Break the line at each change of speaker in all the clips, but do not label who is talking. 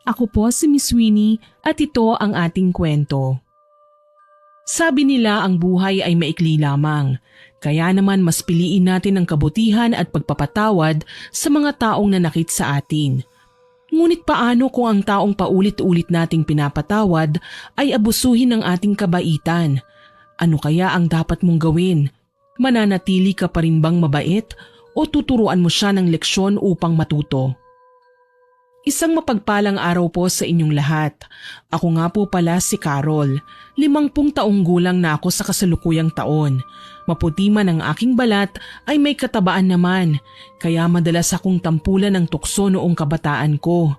Ako po si Miss Winnie at ito ang ating kwento. Sabi nila ang buhay ay maikli lamang, kaya naman mas piliin natin ang kabutihan at pagpapatawad sa mga taong nanakit sa atin. Ngunit paano kung ang taong paulit-ulit nating pinapatawad ay abusuhin ng ating kabaitan? Ano kaya ang dapat mong gawin? Mananatili ka pa rin bang mabait o tuturuan mo siya ng leksyon upang matuto? Isang mapagpalang araw po sa inyong lahat. Ako nga po pala si Carol. 50 taong gulang na ako sa kasalukuyang taon. Maputi man ang aking balat ay may katabaan naman, kaya madalas akong tampulan ng tukso noong kabataan ko.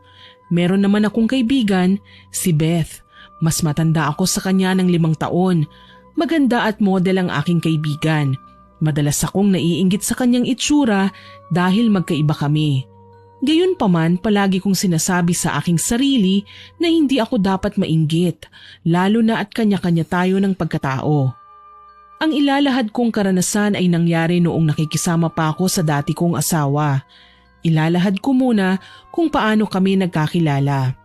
Meron naman akong kaibigan, si Beth. Mas matanda ako sa kanya ng 5 taon. Maganda at model ang aking kaibigan. Madalas akong naiinggit sa kanyang itsura dahil magkaiba kami. Gayunpaman, palagi kong sinasabi sa aking sarili na hindi ako dapat mainggit, lalo na at kanya-kanya tayo ng pagkatao. Ang ilalahad kong karanasan ay nangyari noong nakikisama pa ako sa dati kong asawa. Ilalahad ko muna kung paano kami nagkakilala.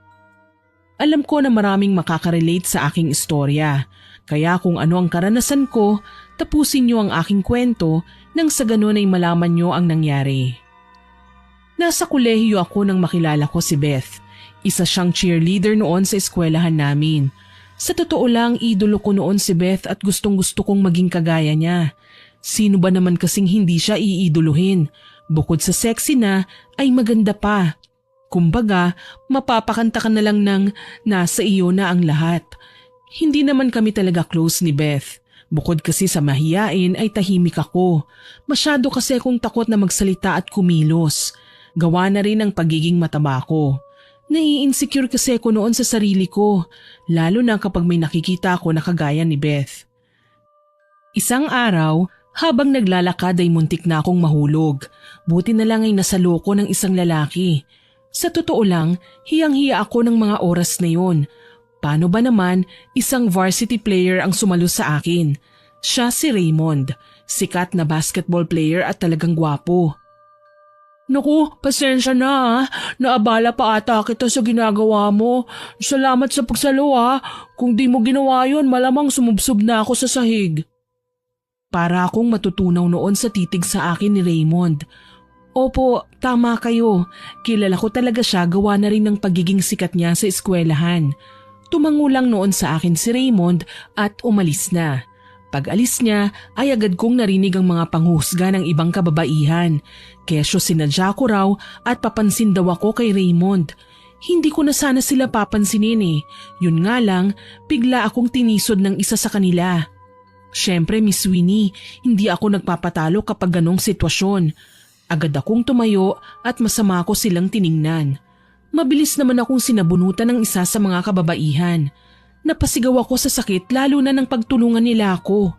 Alam ko na maraming makakarelate sa aking istorya, kaya kung ano ang karanasan ko, tapusin niyo ang aking kwento nang sa ganun ay malaman niyo ang nangyari. Nasa kolehiyo ako nang makilala ko si Beth. Isa siyang cheerleader noon sa eskwelahan namin. Sa totoo lang, idolo ko noon si Beth at gustong-gusto kong maging kagaya niya. Sino ba naman kasing hindi siya iiduluhin? Bukod sa sexy na, ay maganda pa. Kumbaga, mapapakanta ka na lang ng nasa iyo na ang lahat. Hindi naman kami talaga close ni Beth. Bukod kasi sa mahiyain ay tahimik ako. Masyado kasi akong takot na magsalita at kumilos. Gawa na rin ang pagiging mataba ko. Nai-insecure kasi ako noon sa sarili ko, lalo na kapag may nakikita ako na kagaya ni Beth. Isang araw, habang naglalakad ay muntik na akong mahulog. Buti na lang ay nasalo ko ng isang lalaki. Sa totoo lang, hiyang-hiya ako ng mga oras na yon. Paano ba naman, isang varsity player ang sumalo sa akin. Siya si Raymond, sikat na basketball player at talagang gwapo. Naku, pasensya na ha. Naabala pa ata kita sa ginagawa mo. Salamat sa pagsalo ha. Kung di mo ginawa yon, malamang sumubsob na ako sa sahig. Para akong matutunaw noon sa titig sa akin ni Raymond. Opo, tama kayo. Kilala ko talaga siya, gawa na rin ng pagiging sikat niya sa eskwelahan. Tumango lang noon sa akin si Raymond at umalis na. Pag-alis niya ay agad kong narinig ang mga panghusga ng ibang kababaihan. Kesyo sinadya ko raw at papansin daw ako kay Raymond. Hindi ko na sana sila papansinin eh. Yun nga lang, bigla akong tinisod ng isa sa kanila. Siyempre Miss Winnie, hindi ako nagpapatalo kapag ganong sitwasyon. Agad akong tumayo at masama ko silang tiningnan. Mabilis naman akong sinabunutan ng isa sa mga kababaihan. Napasigaw ako sa sakit lalo na ng pagtulungan nila ako.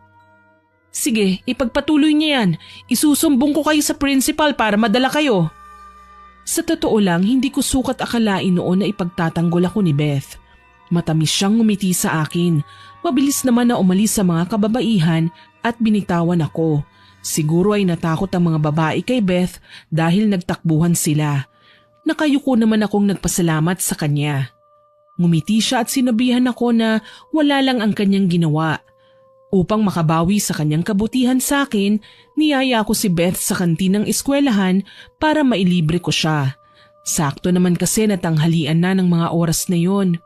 Sige, ipagpatuloy niya yan. Isusumbong ko kayo sa principal para madala kayo. Sa totoo lang, hindi ko sukat akalain noon na ipagtatanggol ako ni Beth. Matamis siyang ngumiti sa akin. Mabilis naman na umalis sa mga kababaihan at binitawan ako. Siguro ay natakot ang mga babae kay Beth dahil nagtakbuhan sila. Nakayuko naman akong nagpasalamat sa kanya. Ngumiti siya at sinabihan ako na wala lang ang kanyang ginawa. Upang makabawi sa kanyang kabutihan sa akin, niyaya ko si Beth sa kantinang eskwelahan para mailibre ko siya. Sakto naman kasi natanghalian na ng mga oras na yon.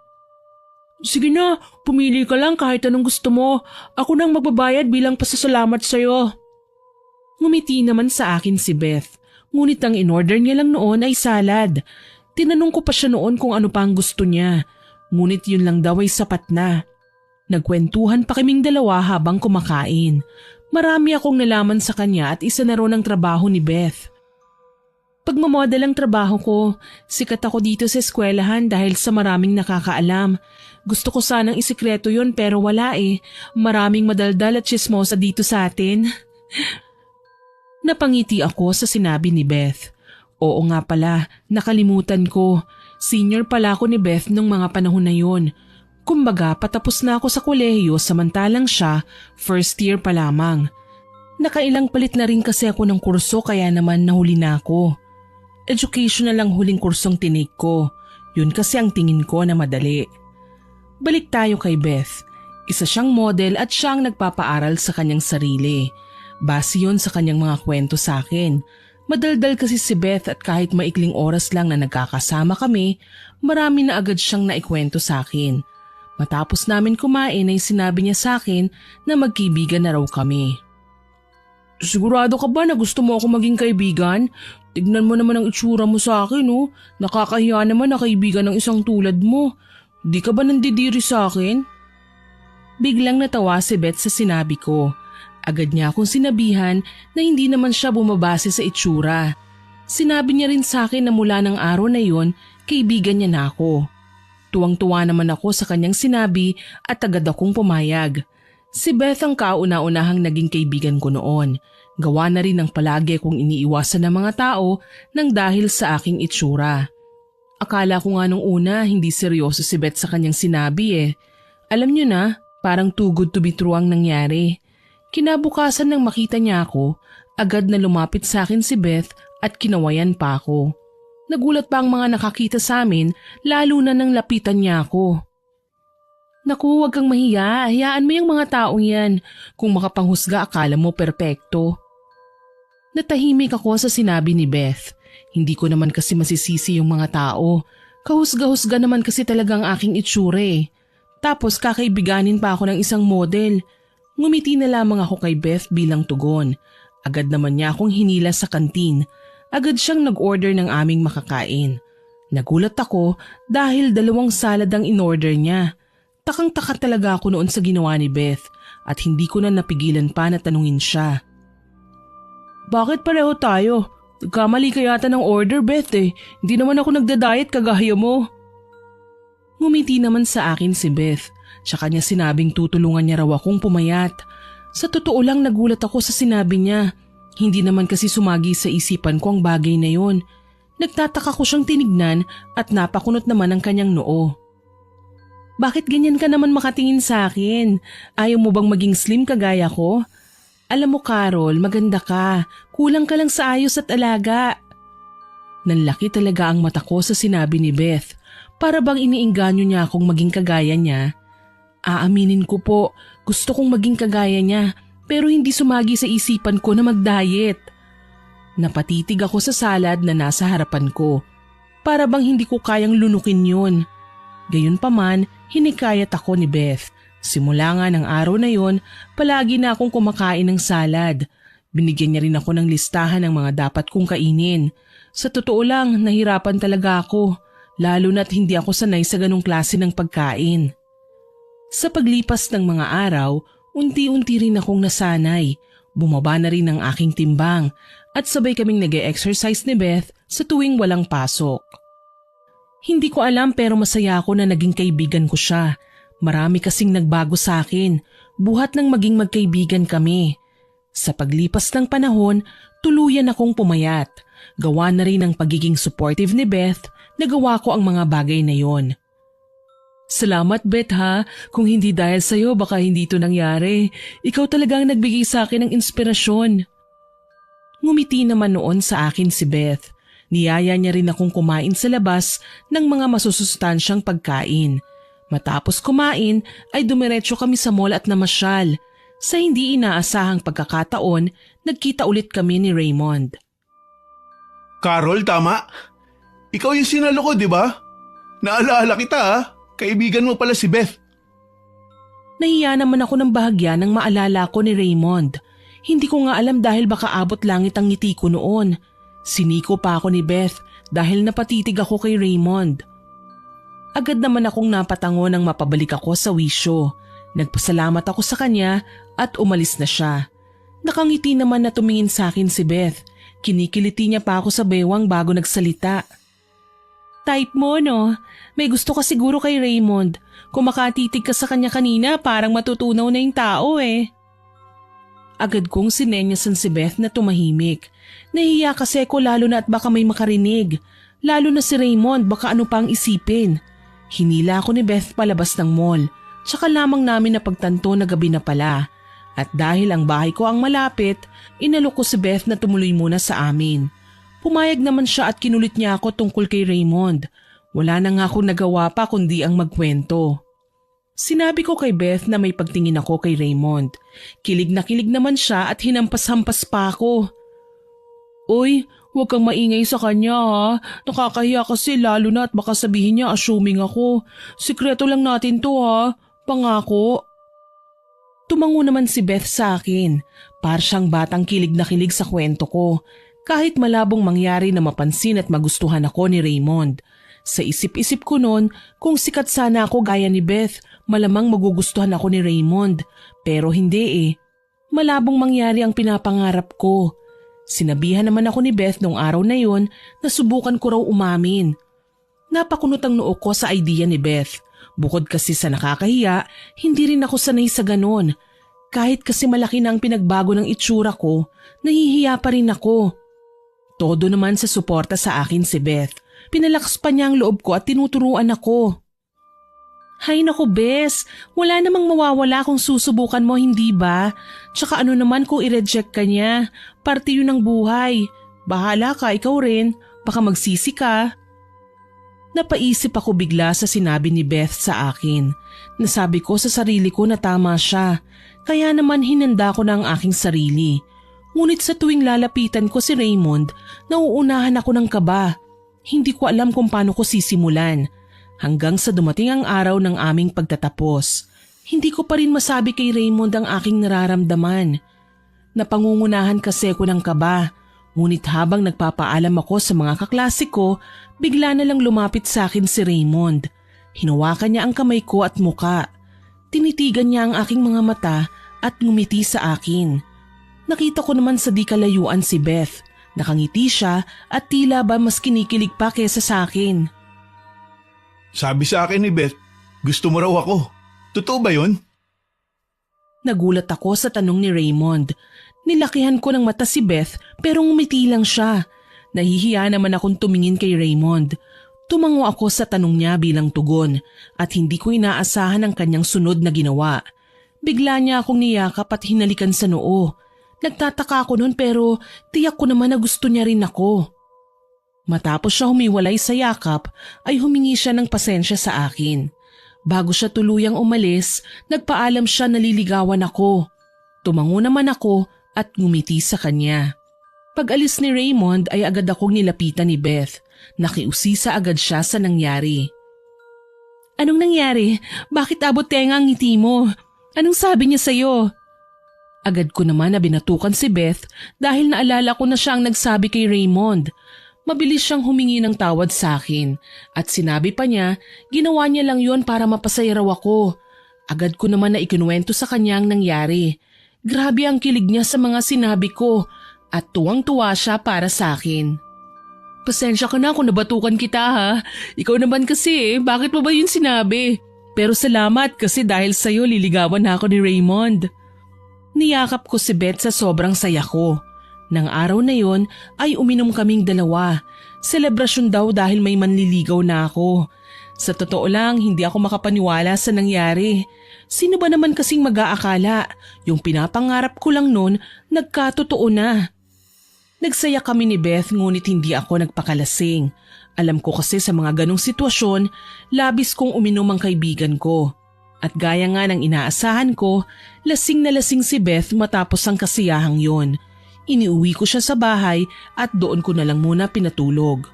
Sige na, pumili ka lang kahit anong gusto mo. Ako nang magbabayad bilang pasasalamat sa'yo. Ngumiti naman sa akin si Beth, ngunit ang in-order niya lang noon ay salad. Tinanong ko pa siya noon kung ano pa ang gusto niya. Ngunit yun lang daw ay sapat na. Nagkwentuhan pa kaming dalawa habang kumakain. Marami akong nalaman sa kanya at isa na ron ang trabaho ni Beth. Pagmamodel ang trabaho ko, sikat ako dito sa eskwelahan dahil sa maraming nakakaalam. Gusto ko sanang isikreto yun pero wala eh. Maraming madaldal at chismosa dito sa atin. Napangiti ako sa sinabi ni Beth. Oo nga pala, nakalimutan ko. Senior pala ako ni Beth nung mga panahon na yon. Kumbaga, patapos na ako sa kolehiyo samantalang siya, first year pa lamang. Nakailang palit na rin kasi ako ng kurso kaya naman nahuli na ako. Educational ang huling kursong tinig ko. Yun kasi ang tingin ko na madali. Balik tayo kay Beth. Isa siyang model at siyang nagpapaaral sa kanyang sarili. Base yun sa kanyang mga kwento sa akin. Madaldal kasi si Beth at kahit maikling oras lang na nagkakasama kami, marami na agad siyang naikwento sa akin. Matapos namin kumain ay sinabi niya sa akin na magkaibigan na raw kami. Sigurado ka ba na gusto mo ako maging kaibigan? Tignan mo naman ang itsura mo sa akin, oh. Nakakahiya naman na kaibigan ng isang tulad mo. Di ka ba nandidiri sa akin? Biglang natawa si Beth sa sinabi ko. Agad niya akong sinabihan na hindi naman siya bumabase sa itsura. Sinabi niya rin sa akin na mula ng araw na yon, kaibigan niya na ako. Tuwang-tuwa naman ako sa kanyang sinabi at agad akong pumayag. Si Beth ang kauna-unahang naging kaibigan ko noon. Gawa na rin ng palagi kong iniiwasan ng mga tao nang dahil sa aking itsura. Akala ko nga nung una hindi seryoso si Beth sa kanyang sinabi eh. Alam niyo na, parang too good to be true ang nangyari. Kinabukasan nang makita niya ako, agad na lumapit sa akin si Beth at kinawayan pa ako. Nagulat pa ang mga nakakita sa amin lalo na nang lapitan niya ako. Naku, huwag kang mahiya. Hayaan mo yung mga taong yan. Kung makapanghusga, akala mo perpekto. Natahimik ako sa sinabi ni Beth. Hindi ko naman kasi masisisi yung mga tao. Kahusga-husga naman kasi talagang aking itsura eh. Tapos kakaibiganin pa ako ng isang model. Ngumiti na lamang ako kay Beth bilang tugon. Agad naman niya akong hinila sa kantin. Agad siyang nag-order ng aming makakain. Nagulat ako dahil 2 salad ang in-order niya. Takang-taka talaga ako noon sa ginawa ni Beth at hindi ko na napigilan pa na tanungin siya. Bakit pareho tayo? Nagkamali ka yata ng order, Beth eh. Hindi naman ako nagda-diet kagaya mo. Ngumiti naman sa akin si Beth. Tsaka niya sinabing tutulungan niya raw akong pumayat. Sa totoo lang nagulat ako sa sinabi niya. Hindi naman kasi sumagi sa isipan ko ang bagay na yon. Nagtataka ko siyang tinignan at napakunot naman ang kanyang noo. Bakit ganyan ka naman makatingin sa akin? Ayaw mo bang maging slim kagaya ko? Alam mo Carol, maganda ka. Kulang ka lang sa ayos at alaga. Nanlaki talaga ang mata ko sa sinabi ni Beth. Para bang iniingganyo niya akong maging kagaya niya. Aaminin ko po, gusto kong maging kagaya niya pero hindi sumagi sa isipan ko na mag-diet. Napatitig ako sa salad na nasa harapan ko. Para bang hindi ko kayang lunukin yun. Gayunpaman, hinikayat ako ni Beth. Simula nga ng araw na yon, palagi na akong kumakain ng salad. Binigyan niya rin ako ng listahan ng mga dapat kong kainin. Sa totoo lang, nahirapan talaga ako, lalo na't hindi ako sanay sa ganong klase ng pagkain. Sa paglipas ng mga araw, unti-unti rin akong nasanay. Bumaba na rin ang aking timbang at sabay kaming nag-e-exercise ni Beth sa tuwing walang pasok. Hindi ko alam pero masaya ako na naging kaibigan ko siya. Marami kasing nagbago sa akin, buhat ng maging magkaibigan kami. Sa paglipas ng panahon, tuluyan akong pumayat. Gawa na rin ang pagiging supportive ni Beth, nagawa ko ang mga bagay na yon. Salamat Beth ha, kung hindi dahil sa'yo baka hindi ito nangyari. Ikaw talagang nagbigay sa akin ng inspirasyon. Ngumiti naman noon sa akin si Beth. Niyaya niya rin akong kumain sa labas ng mga masusustansyang pagkain. Matapos kumain ay dumiretso kami sa mall at namasyal. Sa hindi inaasahang pagkakataon, nagkita ulit kami ni Raymond.
Carol, tama. Ikaw yung sinalo ko, di ba? Naalala kita ha. Kaibigan mo pala si Beth.
Nahiya naman ako ng bahagya nang maalala ko ni Raymond. Hindi ko nga alam dahil baka abot langit ang ngiti ko noon. Siniko pa ako ni Beth dahil napatitig ako kay Raymond. Agad naman akong napatango nang mapabalik ako sa wisyo. Nagpasalamat ako sa kanya at umalis na siya. Nakangiti naman na tumingin sa akin si Beth. Kinikiliti niya pa ako sa bewang bago nagsalita. Type mo no? May gusto ka siguro kay Raymond. Kung makatitig ka sa kanya kanina parang matutunaw na yung tao eh. Agad kong sinenyasan si Beth na tumahimik. Nahiya kasi ako lalo na at baka may makarinig. Lalo na si Raymond baka ano pang isipin. Hinila ako ni Beth palabas ng mall. Tsaka lamang namin napagtanto na gabi na pala. At dahil ang bahay ko ang malapit, inalok ko si Beth na tumuloy muna sa amin. Pumayag naman siya at kinulit niya ako tungkol kay Raymond. Wala na nga akong nagawa pa kundi ang magkwento. Sinabi ko kay Beth na may pagtingin ako kay Raymond. Kilig naman siya at hinampas-hampas pa ako. Uy, huwag kang maingay sa kanya ha. Nakakahiya kasi lalo na at baka sabihin niya assuming ako. Sikreto lang natin to ha. Pangako. Tumango naman si Beth sa akin. Para siyang batang kilig sa kwento ko. Kahit malabong mangyari na mapansin at magustuhan ako ni Raymond. Sa isip-isip ko noon, kung sikat sana ako gaya ni Beth, malamang magugustuhan ako ni Raymond. Pero hindi Malabong mangyari ang pinapangarap ko. Sinabihan naman ako ni Beth nung araw na yon na subukan ko raw umamin. Napakunot ang noo ko sa idea ni Beth. Bukod kasi sa nakakahiya, hindi rin ako sanay sa ganon. Kahit kasi malaki na ang pinagbago ng itsura ko, nahihiya pa rin ako. Todo naman sa suporta sa akin si Beth. Pinalakas pa niya ang loob ko at tinuturuan ako. Hay naku Bes, wala namang mawawala kung susubukan mo, hindi ba? Tsaka ano naman kung i-reject ka niya, parte yun ng buhay. Bahala ka, ikaw rin, baka magsisi ka. Napaisip ako bigla sa sinabi ni Beth sa akin. Nasabi ko sa sarili ko na tama siya, kaya naman hinanda ko na ang aking sarili. Ngunit sa tuwing lalapitan ko si Raymond, nauunahan ako ng kaba. Hindi ko alam kung paano ko sisimulan. Hanggang sa dumating ang araw ng aming pagtatapos, hindi ko pa rin masabi kay Raymond ang aking nararamdaman. Napangungunahan kasi ko ng kaba, ngunit habang nagpapaalam ako sa mga kaklase ko, bigla na lang lumapit sa akin si Raymond. Hinawakan niya ang kamay ko at muka. Tinitigan niya ang aking mga mata at ngumiti sa akin. Nakita ko naman sa di kalayuan si Beth. Nakangiti siya at tila ba mas kinikilig pa kesa sa akin.
Sabi sa akin ni Beth, gusto mo raw ako. Totoo ba yun?
Nagulat ako sa tanong ni Raymond. Nilakihan ko ng mata si Beth pero ngumiti lang siya. Nahihiya naman akong tumingin kay Raymond. Tumango ako sa tanong niya bilang tugon at hindi ko inaasahan ang kanyang sunod na ginawa. Bigla niya akong niyakap at hinalikan sa noo. Nagtataka ako noon pero tiyak ko naman na gusto niya rin ako. Matapos siya humiwalay sa yakap ay humingi siya ng pasensya sa akin. Bago siya tuluyang umalis, nagpaalam siya na liligawan ako. Tumango naman ako at ngumiti sa kanya. Pag-alis ni Raymond ay agad akong nilapitan ni Beth. Nakiusisa agad siya sa nangyari. Anong nangyari? Bakit abot tenga ang ngiti mo? Anong sabi niya sa'yo? Agad ko naman na binatukan si Beth dahil naalala ko na siya ang nagsabi kay Raymond. Mabilis siyang humingi ng tawad sa akin at sinabi pa niya ginawa niya lang yon para mapasaya raw ako. Agad ko naman na ikinuwento sa kanya ang nangyari. Grabe ang kilig niya sa mga sinabi ko at tuwang-tuwa siya para sa akin. Pasensya ka na kung nabatukan kita ha. Ikaw naman kasi bakit mo ba yun sinabi? Pero salamat kasi dahil sa'yo liligawan na ako ni Raymond. Niyakap ko si Beth sa sobrang saya ko. Nang araw na yon ay uminom kaming dalawa. Selebrasyon daw dahil may manliligaw na ako. Sa totoo lang, hindi ako makapaniwala sa nangyari. Sino ba naman kasing mag-aakala? Yung pinapangarap ko lang noon, nagkatotoo na. Nagsaya kami ni Beth ngunit hindi ako nagpakalasing. Alam ko kasi sa mga ganong sitwasyon, labis kong uminom ang kaibigan ko. At gaya nga ng inaasahan ko, lasing na lasing si Beth matapos ang kasiyahang yon. Iniuwi ko siya sa bahay at doon ko na lang muna pinatulog.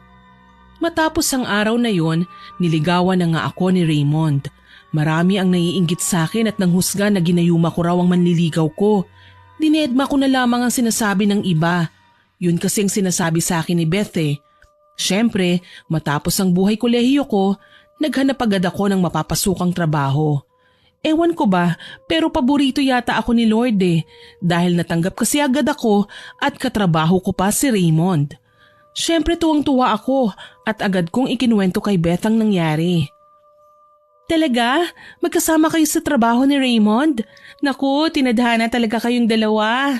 Matapos ang araw na yon, niligawan na nga ako ni Raymond. Marami ang naiinggit sa akin at nanghusga na ginayuma ko raw ang manliligaw ko. Dinedma ko na lamang ang sinasabi ng iba. Yun kasi ang sinasabi sa akin ni Beth eh. Siyempre, matapos ang buhay kolehiyo ko, naghanap agad ako ng mapapasukang trabaho. Ewan ko ba, pero paborito yata ako ni Lord eh, dahil natanggap kasi agad ako at katrabaho ko pa si Raymond. Siyempre tuwang-tuwa ako at agad kong ikinuwento kay Beth ang nangyari. Talaga? Magkasama kayo sa trabaho ni Raymond? Naku, tinadhana talaga kayong dalawa.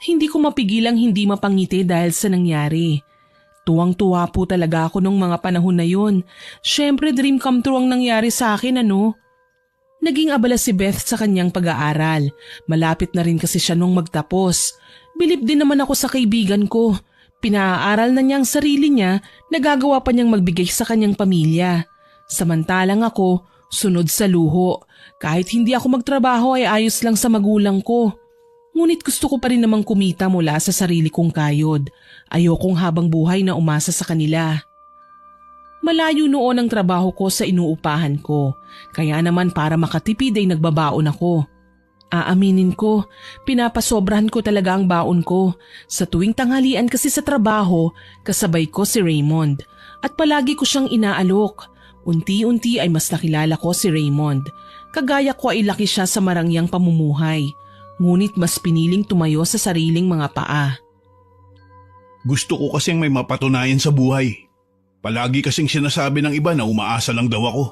Hindi ko mapigilang hindi mapangiti dahil sa nangyari. Tuwang-tuwa po talaga ako nung mga panahon na yun. Siyempre dream come true ang nangyari sa akin ano. Naging abala si Beth sa kanyang pag-aaral. Malapit na rin kasi siya nung magtapos. Bilib din naman ako sa kaibigan ko. Pinaaral na niya ang sarili niya, nagagawa pa niyang magbigay sa kanyang pamilya. Samantalang ako, sunod sa luho. Kahit hindi ako magtrabaho ay ayos lang sa magulang ko. Ngunit gusto ko pa rin namang kumita mula sa sarili kong kayod. Ayokong habang buhay na umasa sa kanila. Malayo noon ang trabaho ko sa inuupahan ko. Kaya naman para makatipid ay nagbabaon ako. Aaminin ko, pinapasobrahan ko talaga ang baon ko. Sa tuwing tanghalian kasi sa trabaho, kasabay ko si Raymond. At palagi ko siyang inaalok. Unti-unti ay mas nakilala ko si Raymond. Kagaya ko ay laki siya sa marangyang pamumuhay. Ngunit mas piniling tumayo sa sariling mga paa.
Gusto ko kasing may mapatunayan sa buhay. Palagi kasing sinasabi ng iba na umaasa lang daw ako.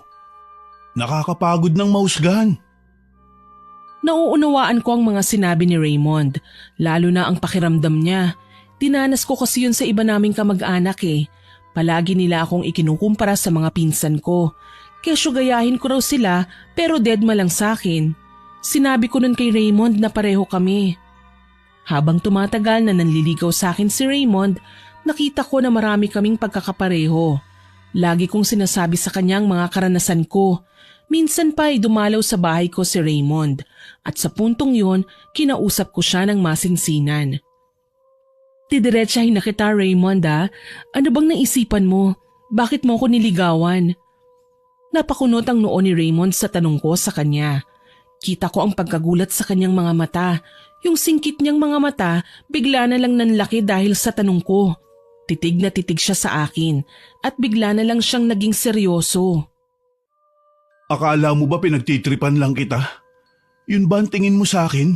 Nakakapagod ng mahusgahan.
Nauunawaan ko ang mga sinabi ni Raymond, lalo na ang pakiramdam niya. Dinanas ko kasi yun sa iba naming kamag-anak eh. Palagi nila akong ikinukumpara sa mga pinsan ko. Kesyo gayahin ko raw sila pero deadma lang sa akin. Sinabi ko nun kay Raymond na pareho kami. Habang tumatagal na nanliligaw sa akin si Raymond, nakita ko na marami kaming pagkakapareho. Lagi kong sinasabi sa kanyang mga karanasan ko. Minsan pa ay dumalaw sa bahay ko si Raymond at sa puntong yun, kinausap ko siya ng masinsinan. Didiretsahin na kita, Raymond ah. Ano bang naisipan mo? Bakit mo ako niligawan? Napakunot ang noo ni Raymond sa tanong ko sa kanya. Kita ko ang pagkagulat sa kanyang mga mata. Yung singkit niyang mga mata, bigla na lang nanlaki dahil sa tanong ko. Titig na titig siya sa akin at bigla na lang siyang naging seryoso.
Akala mo ba pinagtitripan lang kita? Yun ba ang tingin mo sa akin?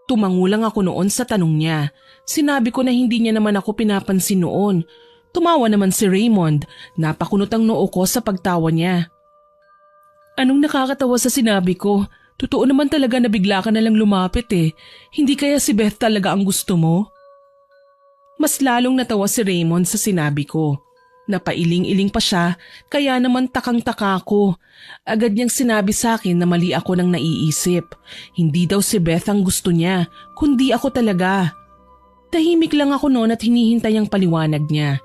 Tumangulang ako noon sa tanong niya. Sinabi ko na hindi niya naman ako pinapansin noon. Tumawa naman si Raymond. Napakunot ang noo ko sa pagtawa niya. Anong nakakatawa sa sinabi ko? Totoo naman talaga na bigla ka na lang lumapit eh. Hindi kaya si Beth talaga ang gusto mo? Mas lalong natawa si Raymond sa sinabi ko. Napailing-iling pa siya, kaya naman takang-taka ako. Agad niyang sinabi sa akin na mali ako nang naiisip. Hindi daw si Beth ang gusto niya, kundi ako talaga. Tahimik lang ako noon at hinihintay ang paliwanag niya.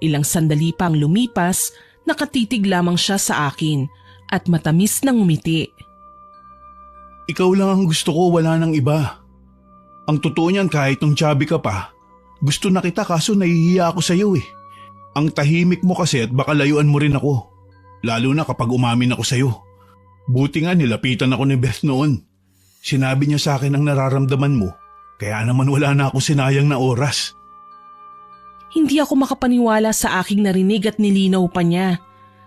Ilang sandali pang lumipas, nakatitig lamang siya sa akin at matamis nang ngumiti.
Ikaw lang ang gusto ko, wala nang iba. Ang totoo niyan kahit nung chubby ka pa, gusto na kita kaso nahihiya ako sa iyo eh. Ang tahimik mo kasi at baka layuan mo rin ako. Lalo na kapag umamin ako sa iyo. Buti nga nilapitan ako ni Beth noon. Sinabi niya sa akin ang nararamdaman mo, kaya naman wala na ako sinayang na oras.
Hindi ako makapaniwala sa aking narinig at nilinaw pa niya.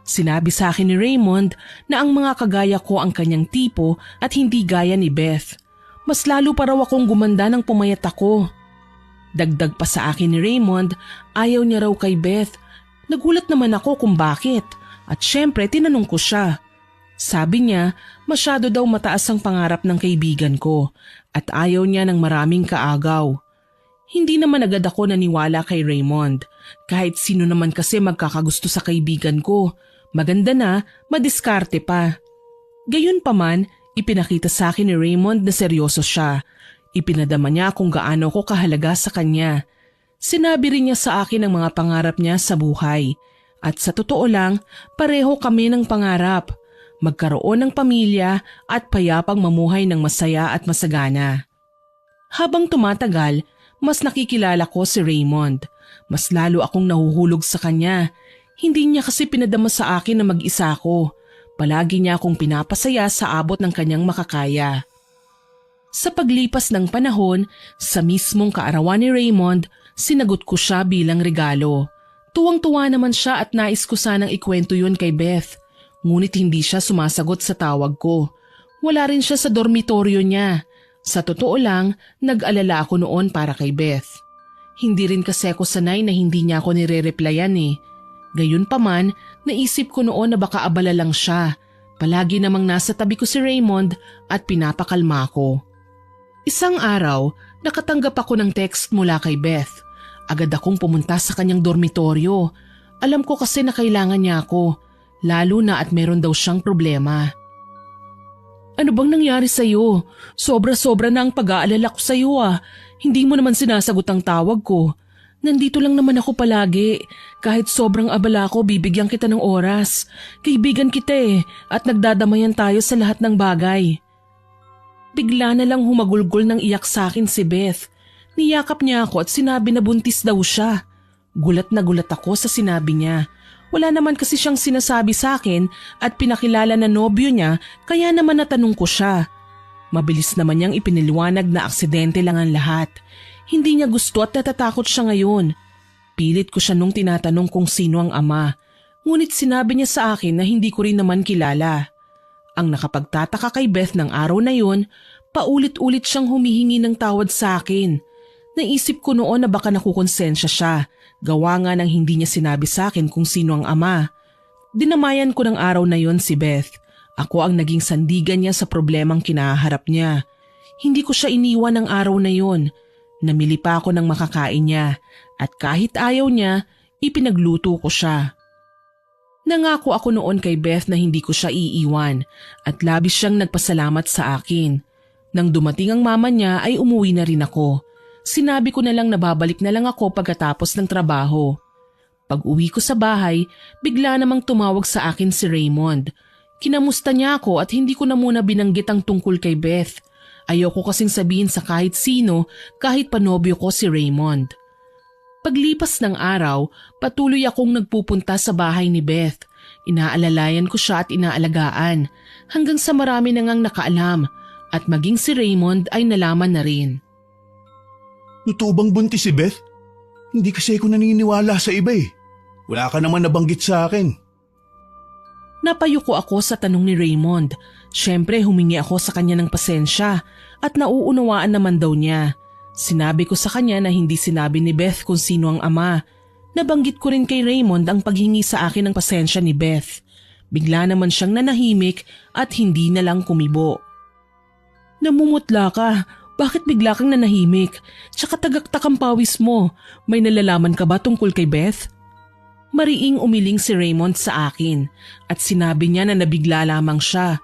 Sinabi sa akin ni Raymond na ang mga kagaya ko ang kanyang tipo at hindi gaya ni Beth. Mas lalo pa raw akong gumanda nang pumayat ako. Dagdag pa sa akin ni Raymond, ayaw niya raw kay Beth. Nagulat naman ako kung bakit at syempre tinanong ko siya. Sabi niya masyado daw mataas ang pangarap ng kaibigan ko at ayaw niya ng maraming kaagaw. Hindi naman agad ako naniwala kay Raymond. Kahit sino naman kasi magkakagusto sa kaibigan ko. Maganda na, madiskarte pa. Gayunpaman, ipinakita sa akin ni Raymond na seryoso siya. Ipinadama niya kung gaano ko kahalaga sa kanya. Sinabi rin niya sa akin ang mga pangarap niya sa buhay. At sa totoo lang, pareho kami ng pangarap. Magkaroon ng pamilya at payapang mamuhay ng masaya at masagana. Habang tumatagal, mas nakikilala ko si Raymond. Mas lalo akong nahuhulog sa kanya. Hindi niya kasi pinadama sa akin na mag-isa ako. Palagi niya akong pinapasaya sa abot ng kanyang makakaya. Sa paglipas ng panahon, sa mismong kaarawan ni Raymond, sinagot ko siya bilang regalo. Tuwang-tuwa naman siya at nais ko sanang ikwento yun kay Beth. Ngunit hindi siya sumasagot sa tawag ko. Wala rin siya sa dormitoryo niya. Sa totoo lang, nag-alala ako noon para kay Beth. Hindi rin kasi ako sanay na hindi niya ako nire-replyan eh. Gayunpaman, naisip ko noon na baka abala lang siya. Palagi namang nasa tabi ko si Raymond at pinapakalma ko. Isang araw, nakatanggap ako ng text mula kay Beth. Agad akong pumunta sa kanyang dormitoryo. Alam ko kasi na kailangan niya ako, lalo na at meron daw siyang problema. Ano bang nangyari sa'yo? Sobra-sobra na ang pag-aalala ko sa'yo ah. Hindi mo naman sinasagot ang tawag ko. Nandito lang naman ako palagi. Kahit sobrang abala ko, bibigyan kita ng oras. Kaibigan kita at nagdadamayan tayo sa lahat ng bagay. Bigla na lang humagulgol ng iyak sa akin si Beth. Niyakap niya ako at sinabi na buntis daw siya. Gulat na gulat ako sa sinabi niya. Wala naman kasi siyang sinasabi sa akin at pinakilala na nobyo niya kaya naman natanong ko siya. Mabilis naman niyang ipiniliwanag na aksidente lang ang lahat. Hindi niya gusto at natatakot siya ngayon. Pilit ko siya nung tinatanong kung sino ang ama. Ngunit sinabi niya sa akin na hindi ko rin naman kilala. Ang nakapagtataka kay Beth ng araw na yun, paulit-ulit siyang humihingi ng tawad sa akin. Naisip ko noon na baka nakukonsensya siya. Gawa nga ng hindi niya sinabi sa akin kung sino ang ama. Dinamayan ko ng araw na yon si Beth. Ako ang naging sandigan niya sa problemang kinaharap niya. Hindi ko siya iniwan ng araw na yon. Namili pa ako ng makakain niya at kahit ayaw niya, ipinagluto ko siya. Nangako ako noon kay Beth na hindi ko siya iiwan at labis siyang nagpasalamat sa akin. Nang dumating ang mama niya ay umuwi na rin ako. Sinabi ko na lang na babalik na lang ako pagkatapos ng trabaho. Pag uwi ko sa bahay, bigla namang tumawag sa akin si Raymond. Kinamusta niya ako at hindi ko na muna binanggit ang tungkol kay Beth. Ayoko kasing sabihin sa kahit sino kahit panobyo ko si Raymond. Paglipas ng araw, patuloy akong nagpupunta sa bahay ni Beth. Inaalalayan ko siya at inaalagaan hanggang sa marami na ngang nakaalam at maging si Raymond ay nalaman na rin.
Totoo bang buntis si Beth? Hindi kasi ako naniniwala sa iba Wala ka naman nabanggit sa akin.
Napayuko ako sa tanong ni Raymond. Siyempre humingi ako sa kanya ng pasensya at nauunawaan naman daw niya. Sinabi ko sa kanya na hindi sinabi ni Beth kung sino ang ama. Nabanggit ko rin kay Raymond ang paghingi sa akin ng pasensya ni Beth. Bigla naman siyang nanahimik at hindi na lang kumibo. Namumutla ka. Bakit bigla kang nanahimik? Tsaka tagaktak ang pawis mo. May nalalaman ka ba tungkol kay Beth? Mariing umiling si Raymond sa akin at sinabi niya na nabigla lamang siya.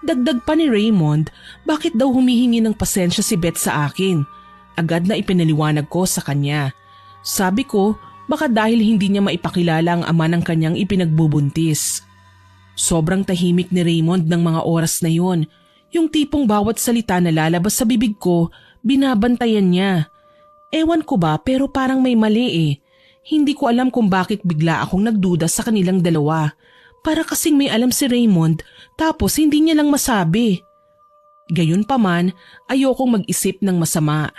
Dagdag pa ni Raymond, bakit daw humihingi ng pasensya si Beth sa akin? Agad na ipinaliwanag ko sa kanya. Sabi ko, baka dahil hindi niya maipakilala ang ama ng kanyang ipinagbubuntis. Sobrang tahimik ni Raymond ng mga oras na yon. Yung tipong bawat salita na lalabas sa bibig ko, binabantayan niya. Ewan ko ba pero parang may mali Hindi ko alam kung bakit bigla akong nagduda sa kanilang dalawa. Para kasing may alam si Raymond tapos hindi niya lang masabi. Gayunpaman, ayokong mag-isip ng masama.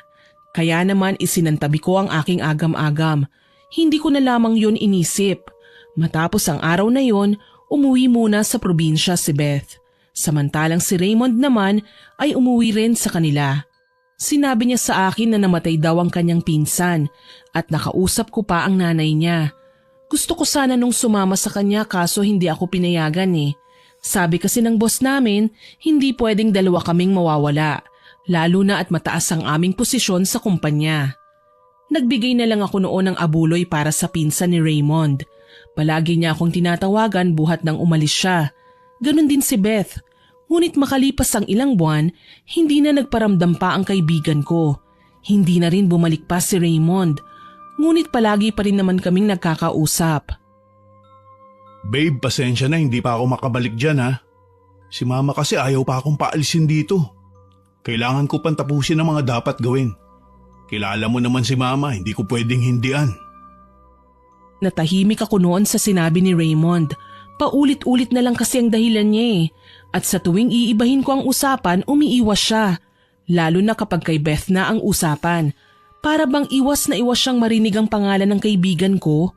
Kaya naman isinantabi ko ang aking agam-agam. Hindi ko na lamang yun inisip. Matapos ang araw na yon, umuwi muna sa probinsya si Beth. Samantalang si Raymond naman ay umuwi rin sa kanila. Sinabi niya sa akin na namatay daw ang kanyang pinsan at nakausap ko pa ang nanay niya. Gusto ko sana nung sumama sa kanya kaso hindi ako pinayagan Sabi kasi ng boss namin, hindi pwedeng dalawa kaming mawawala, lalo na at mataas ang aming posisyon sa kumpanya. Nagbigay na lang ako noon ng abuloy para sa pinsan ni Raymond. Palagi niya akong tinatawagan buhat nang umalis siya. Ganon din si Beth. Ngunit makalipas ang ilang buwan, hindi na nagparamdam pa ang kaibigan ko. Hindi na rin bumalik pa si Raymond. Ngunit palagi pa rin naman kaming nagkakausap.
Babe, pasensya na hindi pa ako makabalik dyan Si mama kasi ayaw pa akong paalisin dito. Kailangan ko pang tapusin ang mga dapat gawin. Kilala mo naman si mama, hindi ko pwedeng hindian.
Natahimik ako noon sa sinabi ni Raymond. Paulit-ulit na lang kasi ang dahilan niya At sa tuwing iibahin ko ang usapan, umiiwas siya. Lalo na kapag kay Beth na ang usapan. Para bang iwas na iwas siyang marinig ang pangalan ng kaibigan ko.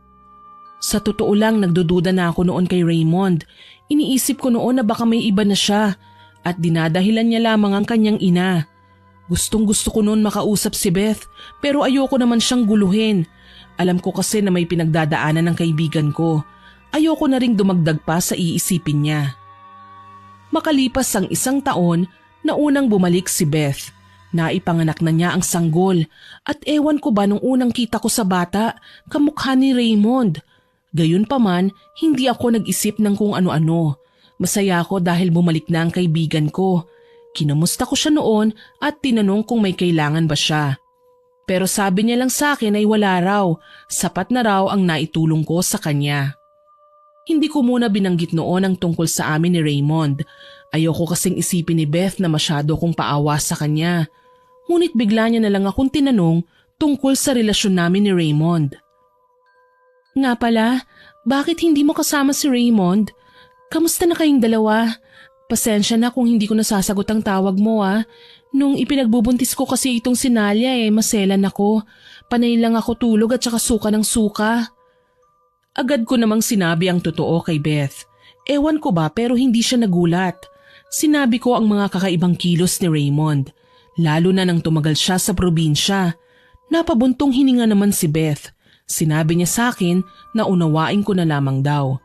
Sa totoo lang nagdududa na ako noon kay Raymond. Iniisip ko noon na baka may iba na siya. At dinadahilan niya lamang ang kanyang ina. Gustong gusto ko noon makausap si Beth pero ayoko naman siyang guluhin. Alam ko kasi na may pinagdadaanan ng kaibigan ko. Ayoko na ring dumagdag pa sa iisipin niya. Makalipas ang 1 taon, naunang bumalik si Beth. Naipanganak na niya ang sanggol at ewan ko ba nung unang kita ko sa bata, kamukha ni Raymond. Gayunpaman, hindi ako nag-isip ng kung ano-ano. Masaya ako dahil bumalik na ang kaibigan ko. Kinamusta ko siya noon at tinanong kung may kailangan ba siya. Pero sabi niya lang sa akin ay wala raw, sapat na raw ang naitulong ko sa kanya. Hindi ko muna binanggit noon ang tungkol sa amin ni Raymond. Ayoko kasing isipin ni Beth na masyado kong paawa sa kanya. Ngunit bigla niya na lang akong tinanong tungkol sa relasyon namin ni Raymond. Nga pala, bakit hindi mo kasama si Raymond? Kamusta na kayong dalawa? Pasensya na kung hindi ko nasasagot ang tawag mo Nung ipinagbubuntis ko kasi itong sinalya maselan ako. Panay lang ako tulog at saka suka ng suka. Agad ko namang sinabi ang totoo kay Beth. Ewan ko ba pero hindi siya nagulat. Sinabi ko ang mga kakaibang kilos ni Raymond. Lalo na nang tumagal siya sa probinsya. Napabuntong hininga naman si Beth. Sinabi niya sa akin na unawain ko na lamang daw.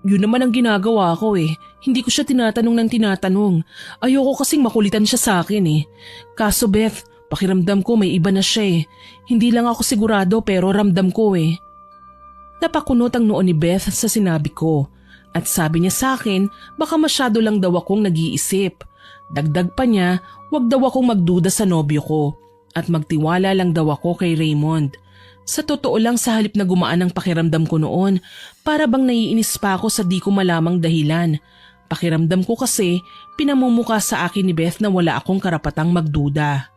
Yun naman ang ginagawa ko Hindi ko siya tinatanong ng tinatanong. Ayoko kasing makulitan siya sa akin Kaso Beth, pakiramdam ko may iba na siya Hindi lang ako sigurado pero ramdam ko Napakunot ang noo ni Beth sa sinabi ko. At sabi niya sa akin baka masyado lang daw akong nag-iisip. Dagdag pa niya, wag daw akong magduda sa nobyo ko. At magtiwala lang daw ako kay Raymond. Sa totoo lang sa halip na gumaan ang pakiramdam ko noon, para bang naiinis pa ako sa di ko malamang dahilan. Pakiramdam ko kasi pinamumuka sa akin ni Beth na wala akong karapatang magduda.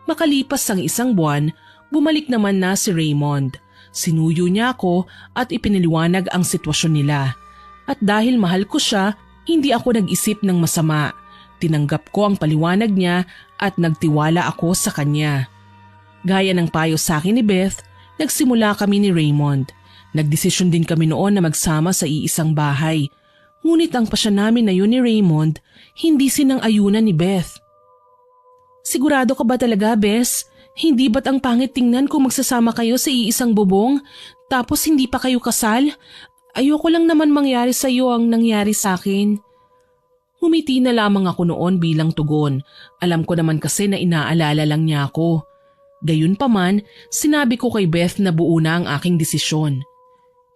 Makalipas ang 1 buwan, bumalik naman na si Raymond. Sinuyo niya ako at ipinaliwanag ang sitwasyon nila. At dahil mahal ko siya, hindi ako nag-isip ng masama. Tinanggap ko ang paliwanag niya at nagtiwala ako sa kanya. Gaya ng payo sa akin ni Beth, nagsimula kami ni Raymond. Nagdesisyon din kami noon na magsama sa iisang bahay. Ngunit ang pasya namin na yun ni Raymond, hindi sinang-ayunan ni Beth. Sigurado ka ba talaga, Bess? Hindi ba't ang pangit tingnan kung magsasama kayo sa iisang bubong, tapos hindi pa kayo kasal? Ayoko lang naman mangyari sa iyo ang nangyari sa akin. Humiti na lamang ako noon bilang tugon. Alam ko naman kasi na inaalala lang niya ako. Gayunpaman, sinabi ko kay Beth na buo na ang aking desisyon.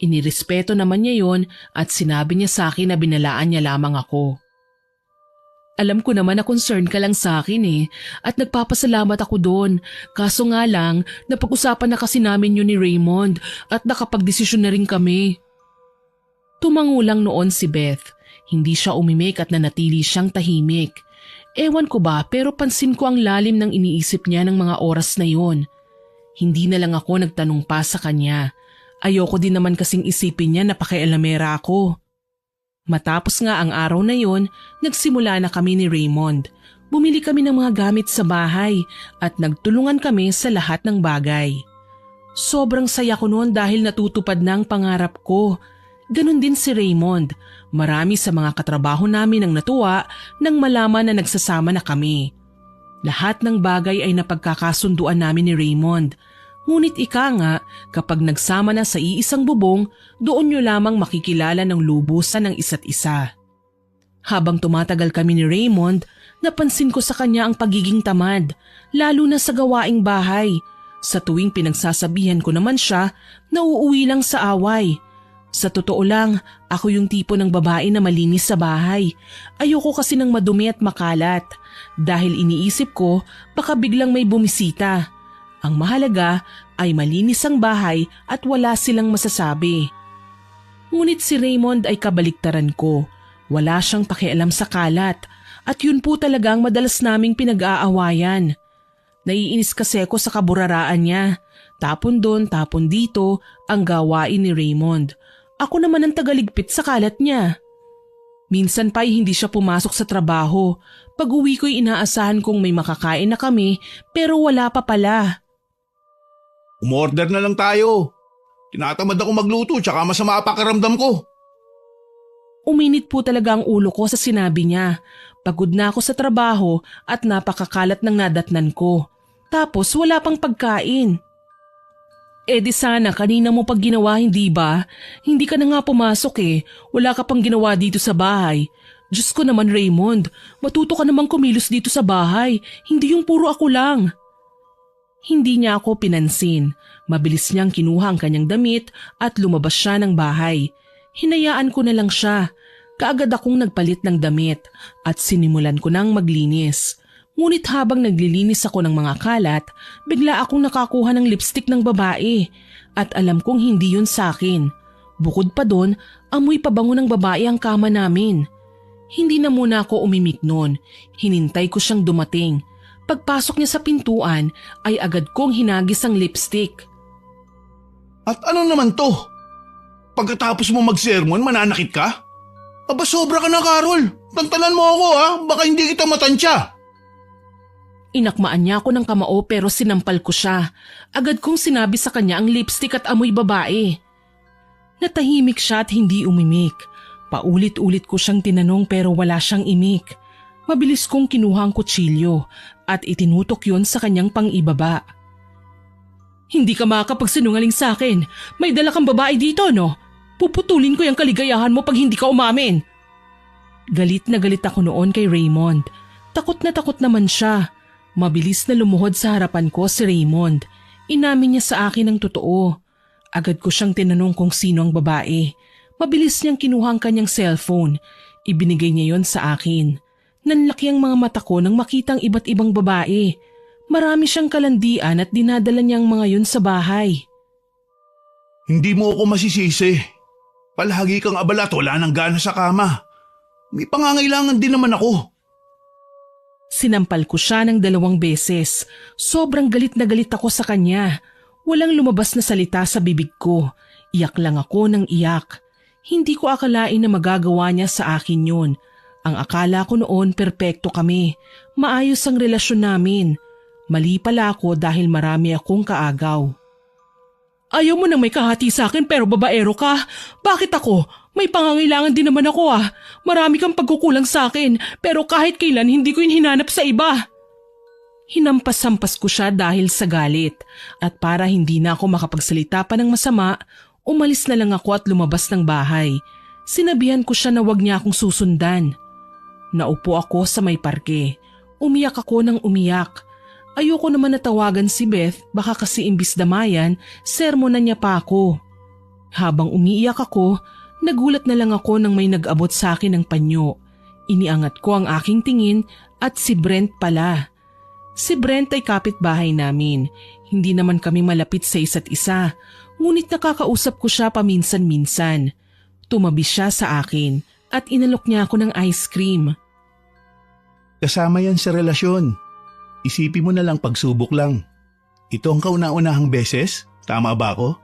Inirespeto naman niya yon at sinabi niya sa akin na binalaan niya lamang ako. Alam ko naman na concerned ka lang sa akin at nagpapasalamat ako doon. Kaso nga lang, napag-usapan na kasi namin yun ni Raymond at nakapagdesisyon na rin kami. Tumangulang noon si Beth. Hindi siya umimik at nanatili siyang tahimik. Ewan ko ba pero pansin ko ang lalim ng iniisip niya ng mga oras na yon. Hindi na lang ako nagtanong pa sa kanya. Ayoko din naman kasing isipin niya na pakialamera ako. Matapos nga ang araw na yon, nagsimula na kami ni Raymond. Bumili kami ng mga gamit sa bahay at nagtulungan kami sa lahat ng bagay. Sobrang saya ko noon dahil natutupad na ang pangarap ko. Ganon din si Raymond. Marami sa mga katrabaho namin ang natuwa nang malaman na nagsasama na kami. Lahat ng bagay ay napagkakasunduan namin ni Raymond. Ngunit ika nga, kapag nagsama na sa iisang bubong, doon nyo lamang makikilala ng lubusan ng isa't isa. Habang tumatagal kami ni Raymond, napansin ko sa kanya ang pagiging tamad, lalo na sa gawaing bahay. Sa tuwing pinagsasabihan ko naman siya, nauuwi lang sa away. Sa totoo lang, ako yung tipo ng babae na malinis sa bahay. Ayoko kasi ng madumi at makalat. Dahil iniisip ko, baka biglang may bumisita. Ang mahalaga ay malinis ang bahay at wala silang masasabi. Ngunit si Raymond ay kabaliktaran ko. Wala siyang pakialam sa kalat at yun po talaga ang madalas naming pinag-aawayan. Naiinis kasi ako sa kaburaraan niya. Tapon doon, tapon dito ang gawain ni Raymond. Ako naman ang tagaligpit sa kalat niya. Minsan pa ay hindi siya pumasok sa trabaho. Pag-uwi ko'y inaasahan kong may makakain na kami pero wala pa pala.
Umorder na lang tayo. Tinatamad ako magluto tsaka masama pakiramdam ko.
Uminit po talaga ang ulo ko sa sinabi niya. Pagod na ako sa trabaho at napakakalat ng nadatnan ko. Tapos wala pang pagkain. Di sana kanina mo pag ginawa, hindi ba? Hindi ka na nga pumasok Wala ka pang ginawa dito sa bahay. Diyos ko naman Raymond, matuto ka namang kumilos dito sa bahay. Hindi yung puro ako lang. Hindi niya ako pinansin. Mabilis niyang kinuha ang kanyang damit at lumabas siya ng bahay. Hinayaan ko na lang siya. Kaagad akong nagpalit ng damit at sinimulan ko nang maglinis. Ngunit habang naglilinis ako ng mga kalat, bigla akong nakakuha ng lipstick ng babae at alam kong hindi yun sa akin. Bukod pa doon, amoy pabango ng babae ang kama namin. Hindi na muna ako umimik noon. Hinintay ko siyang dumating. Pagpasok niya sa pintuan ay agad kong hinagis ang lipstick.
At ano naman to? Pagkatapos mo mag-sermon, mananakit ka? Aba sobra ka na, Carol. Tantanan mo ako ha, baka hindi kita matansya.
Inakmaan niya ako ng kamao pero sinampal ko siya. Agad kong sinabi sa kanya ang lipstick at amoy babae. Natahimik siya at hindi umimik. Paulit-ulit ko siyang tinanong pero wala siyang imik. Mabilis kong kinuha ang kutsilyo at itinutok yon sa kanyang pang-ibaba. Hindi ka makakapagsinungaling sa akin. May dala kang babae dito, no? Puputulin ko yung kaligayahan mo pag hindi ka umamin. Galit na galit ako noon kay Raymond. Takot na takot naman siya. Mabilis na lumuhod sa harapan ko si Raymond. Inamin niya sa akin ang totoo. Agad ko siyang tinanong kung sino ang babae. Mabilis niyang kinuha ang kanyang cellphone. Ibinigay niya yon sa akin. Nanlaki ang mga mata ko nang makitang iba't ibang babae. Marami siyang kalandian at dinadala niyang mga yun sa bahay.
Hindi mo ako masisisi. Palagi kang abala at wala nang gana sa kama. May pangangailangan din naman ako.
Sinampal ko siya ng 2 beses. Sobrang galit na galit ako sa kanya. Walang lumabas na salita sa bibig ko. Iyak lang ako ng iyak. Hindi ko akalain na magagawa niya sa akin yun. Ang akala ko noon perpekto kami. Maayos ang relasyon namin. Mali pala ako dahil marami akong kaagaw. Ayaw mo na may kahati sa akin pero babaero ka. Bakit ako? May pangangailangan din naman ako ah. Marami kang pagkukulang sa akin pero kahit kailan hindi ko yun hinanap sa iba. Hinampas-hampas ko siya dahil sa galit at para hindi na ako makapagsalita pa ng masama, umalis na lang ako at lumabas ng bahay. Sinabihan ko siya na wag niya akong susundan. Naupo ako sa may parke. Umiyak ako ng umiyak. Ayoko naman natawagan si Beth, baka kasi imbis damayan, sermonan niya pa ako. Habang umiiyak ako, nagulat na lang ako nang may nag-abot sa akin ng panyo. Iniangat ko ang aking tingin at si Brent pala. Si Brent ay kapitbahay namin. Hindi naman kami malapit sa isa't isa, ngunit nakakausap ko siya paminsan-minsan. Tumabi siya sa akin at inalok niya ako ng ice cream.
Kasama yan sa relasyon. Isipin mo na lang pagsubok lang. Ito ang kauna-unahang beses? Tama ba ako?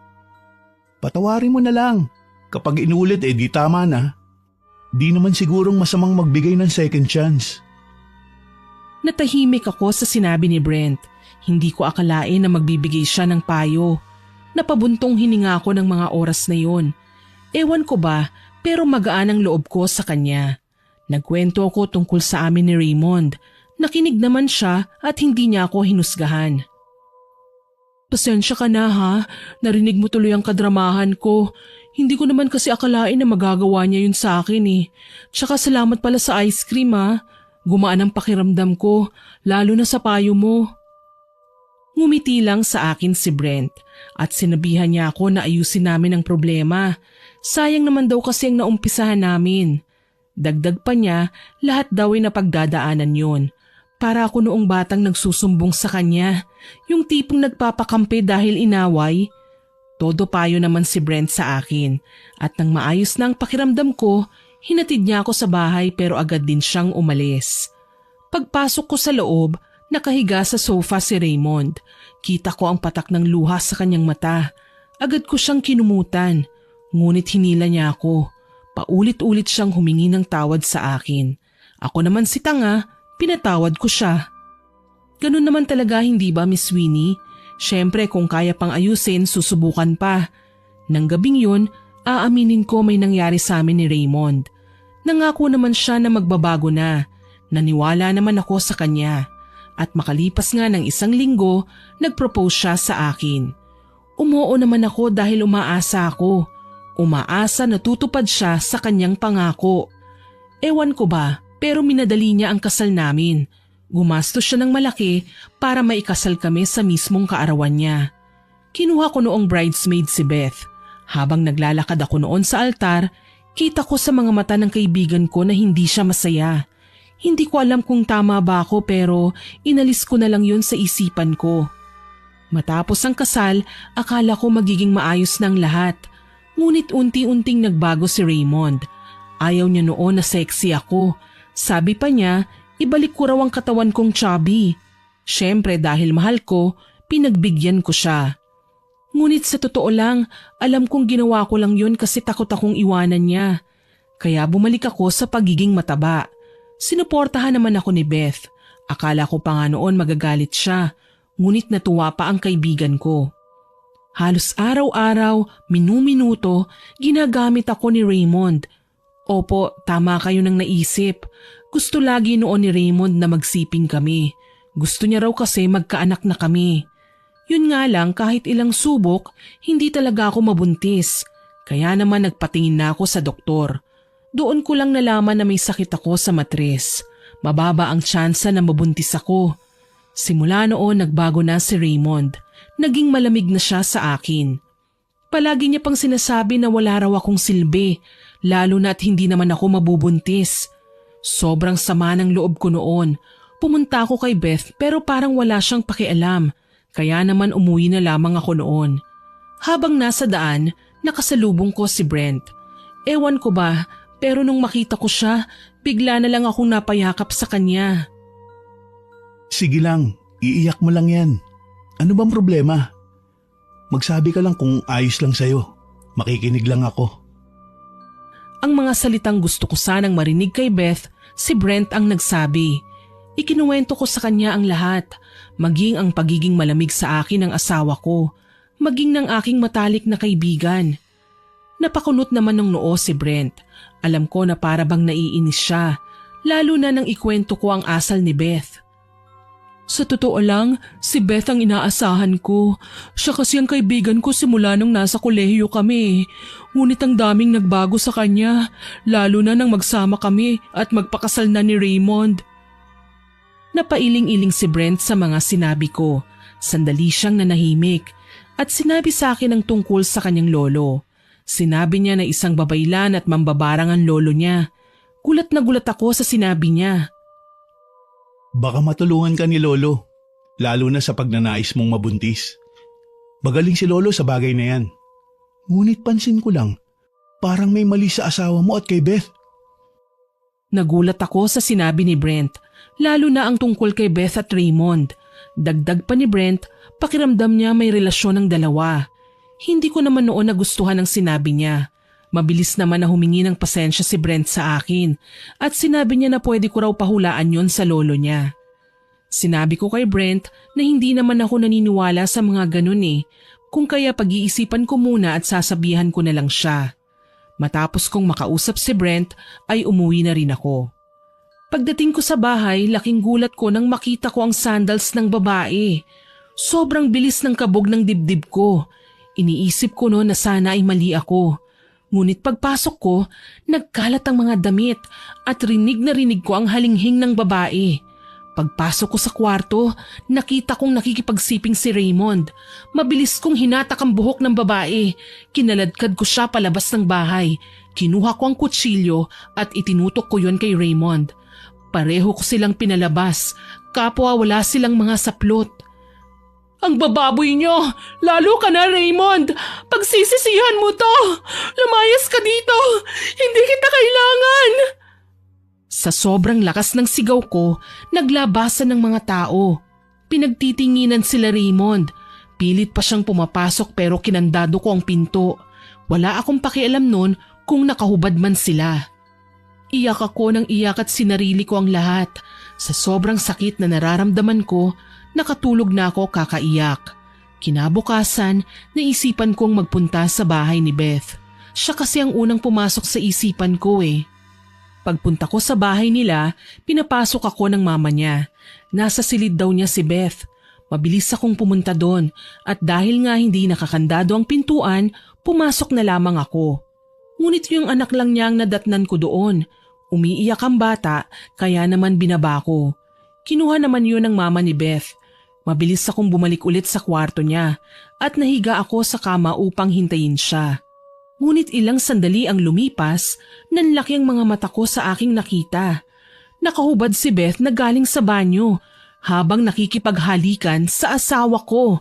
Patawarin mo na lang. Kapag inulit di tama na. Di naman sigurong masamang magbigay ng second chance.
Natahimik ako sa sinabi ni Brent. Hindi ko akalain na magbibigay siya ng payo. Napabuntong hininga ako ng mga oras na yon. Ewan ko ba, pero magaan ang loob ko sa kanya. Nagkwento ako tungkol sa amin ni Raymond. Nakinig naman siya at hindi niya ako hinusgahan. Pasensya ka na ha, narinig mo tuloy ang kadramahan ko. Hindi ko naman kasi akalain na magagawa niya yun sa akin eh. Tsaka salamat pala sa ice cream ha. Gumaan ang pakiramdam ko, lalo na sa payo mo. Ngumiti lang sa akin si Brent at sinabihan niya ako na ayusin namin ang problema. Sayang naman daw kasi ang naumpisahan namin. Dagdag pa niya, lahat daw ay napagdadaanan yun. Para ako noong batang nagsusumbong sa kanya, yung tipong nagpapakampi dahil inaway. Todo payo naman si Brent sa akin at nang maayos na ang pakiramdam ko, hinatid niya ako sa bahay pero agad din siyang umalis. Pagpasok ko sa loob, nakahiga sa sofa si Raymond. Kita ko ang patak ng luha sa kanyang mata. Agad ko siyang kinumutan, ngunit hinila niya ako. Paulit-ulit siyang humingi ng tawad sa akin. Ako naman si tanga, pinatawad ko siya. Ganun naman talaga hindi ba Miss Winnie? Siyempre kung kaya pang ayusin, susubukan pa. Nang gabing yun, aaminin ko may nangyari sa amin ni Raymond. Nangako naman siya na magbabago na. Naniwala naman ako sa kanya. At makalipas nga ng 1 linggo, nag-propose siya sa akin. Umuo naman ako dahil umaasa ako. Umaasa na tutupad siya sa kanyang pangako. Ewan ko ba, pero minadali niya ang kasal namin. Gumastos siya ng malaki para maikasal kami sa mismong kaarawan niya. Kinuha ko noong bridesmaid si Beth. Habang naglalakad ako noon sa altar, kita ko sa mga mata ng kaibigan ko na hindi siya masaya. Hindi ko alam kung tama ba ako pero inalis ko na lang yun sa isipan ko. Matapos ang kasal, akala ko magiging maayos ng lahat. Ngunit unti-unting nagbago si Raymond. Ayaw niya noon na sexy ako. Sabi pa niya, ibalik ko raw ang katawan kong chubby. Siyempre dahil mahal ko, pinagbigyan ko siya. Ngunit sa totoo lang, alam kong ginawa ko lang yun kasi takot akong iwanan niya. Kaya bumalik ako sa pagiging mataba. Sinuportahan naman ako ni Beth. Akala ko pa nga noon magagalit siya. Ngunit natuwa pa ang kaibigan ko. Halos araw-araw, minu-minuto, ginagamit ako ni Raymond. Opo, tama kayo nang naisip. Gusto lagi noon ni Raymond na magsiping kami. Gusto niya raw kasi magkaanak na kami. Yun nga lang kahit ilang subok, hindi talaga ako mabuntis. Kaya naman nagpatingin na ako sa doktor. Doon ko lang nalaman na may sakit ako sa matres. Mababa ang tsansa na mabuntis ako. Simula noon nagbago na si Raymond. Naging malamig na siya sa akin. Palagi niya pang sinasabi na wala raw akong silbi, lalo na at hindi naman ako mabubuntis. Sobrang sama ng loob ko noon. Pumunta ako kay Beth pero parang wala siyang pakialam, kaya naman umuwi na lamang ako noon. Habang nasa daan, nakasalubong ko si Brent. Ewan ko ba, pero nung makita ko siya, bigla na lang akong napayakap sa kanya.
Sige lang, iiyak mo lang yan. Ano bang problema? Magsabi ka lang kung ayos lang sa'yo. Makikinig lang ako.
Ang mga salitang gusto ko sanang marinig kay Beth, si Brent ang nagsabi. Ikinuwento ko sa kanya ang lahat, maging ang pagiging malamig sa akin ng asawa ko, maging ng aking matalik na kaibigan. Napakunot naman ng noo si Brent. Alam ko na para bang naiinis siya, lalo na nang ikwento ko ang asal ni Beth. Sa totoo lang, si Beth ang inaasahan ko. Siya kasi ang kaibigan ko simula nung nasa kolehiyo kami. Ngunit ang daming nagbago sa kanya, lalo na nang magsama kami at magpakasal na ni Raymond. Napailing-iling si Brent sa mga sinabi ko. Sandali siyang nanahimik at sinabi sa akin ang tungkol sa kanyang lolo. Sinabi niya na isang babaylan at mambabarang ang lolo niya. Gulat na gulat ako sa sinabi niya.
Baka matulungan ka ni Lolo, lalo na sa pagnanais mong mabuntis. Magaling si Lolo sa bagay na yan. Ngunit pansin ko lang, parang may mali sa asawa mo at kay Beth.
Nagulat ako sa sinabi ni Brent, lalo na ang tungkol kay Beth at Raymond. Dagdag pa ni Brent, pakiramdam niya may relasyon ng dalawa. Hindi ko naman noon nagustuhan ang sinabi niya. Mabilis naman na humingi ng pasensya si Brent sa akin at sinabi niya na pwede ko raw pahulaan yon sa lolo niya. Sinabi ko kay Brent na hindi naman ako naniniwala sa mga ganun kung kaya pag-iisipan ko muna at sasabihan ko na lang siya. Matapos kong makausap si Brent ay umuwi na rin ako. Pagdating ko sa bahay, laking gulat ko nang makita ko ang sandals ng babae. Sobrang bilis ng kabog ng dibdib ko. Iniisip ko noon na sana ay mali ako. Ngunit pagpasok ko, nagkalat ang mga damit at rinig na rinig ko ang halinghing ng babae. Pagpasok ko sa kwarto, nakita kong nakikipagsiping si Raymond. Mabilis kong hinatak ang buhok ng babae. Kinaladkad ko siya palabas ng bahay. Kinuha ko ang kutsilyo at itinutok ko yon kay Raymond. Pareho ko silang pinalabas. Kapwa wala silang mga saplot. Ang bababoy nyo! Lalo ka na, Raymond! Pagsisisihan mo to! Lumayas ka dito! Hindi kita kailangan! Sa sobrang lakas ng sigaw ko, naglabasan ng mga tao. Pinagtitinginan sila Raymond. Pilit pa siyang pumapasok pero kinandado ko ang pinto. Wala akong pakialam nun kung nakahubad man sila. Iyak ako ng iyak at sinarili ko ang lahat. Sa sobrang sakit na nararamdaman ko, nakatulog na ako kakaiyak. Kinabukasan, naisipan kong magpunta sa bahay ni Beth. Siya kasi ang unang pumasok sa isipan ko Pagpunta ko sa bahay nila, pinapasok ako ng mama niya. Nasa silid daw niya si Beth. Mabilis akong pumunta doon at dahil nga hindi nakakandado ang pintuan, pumasok na lamang ako. Ngunit yung anak lang niya ang nadatnan ko doon. Umiiyak ang bata kaya naman binaba ko. Kinuha naman yun ng mama ni Beth. Mabilis akong bumalik ulit sa kwarto niya at nahiga ako sa kama upang hintayin siya. Ngunit ilang sandali ang lumipas, nanlaki ang mga mata ko sa aking nakita. Nakahubad si Beth na galing sa banyo habang nakikipaghalikan sa asawa ko.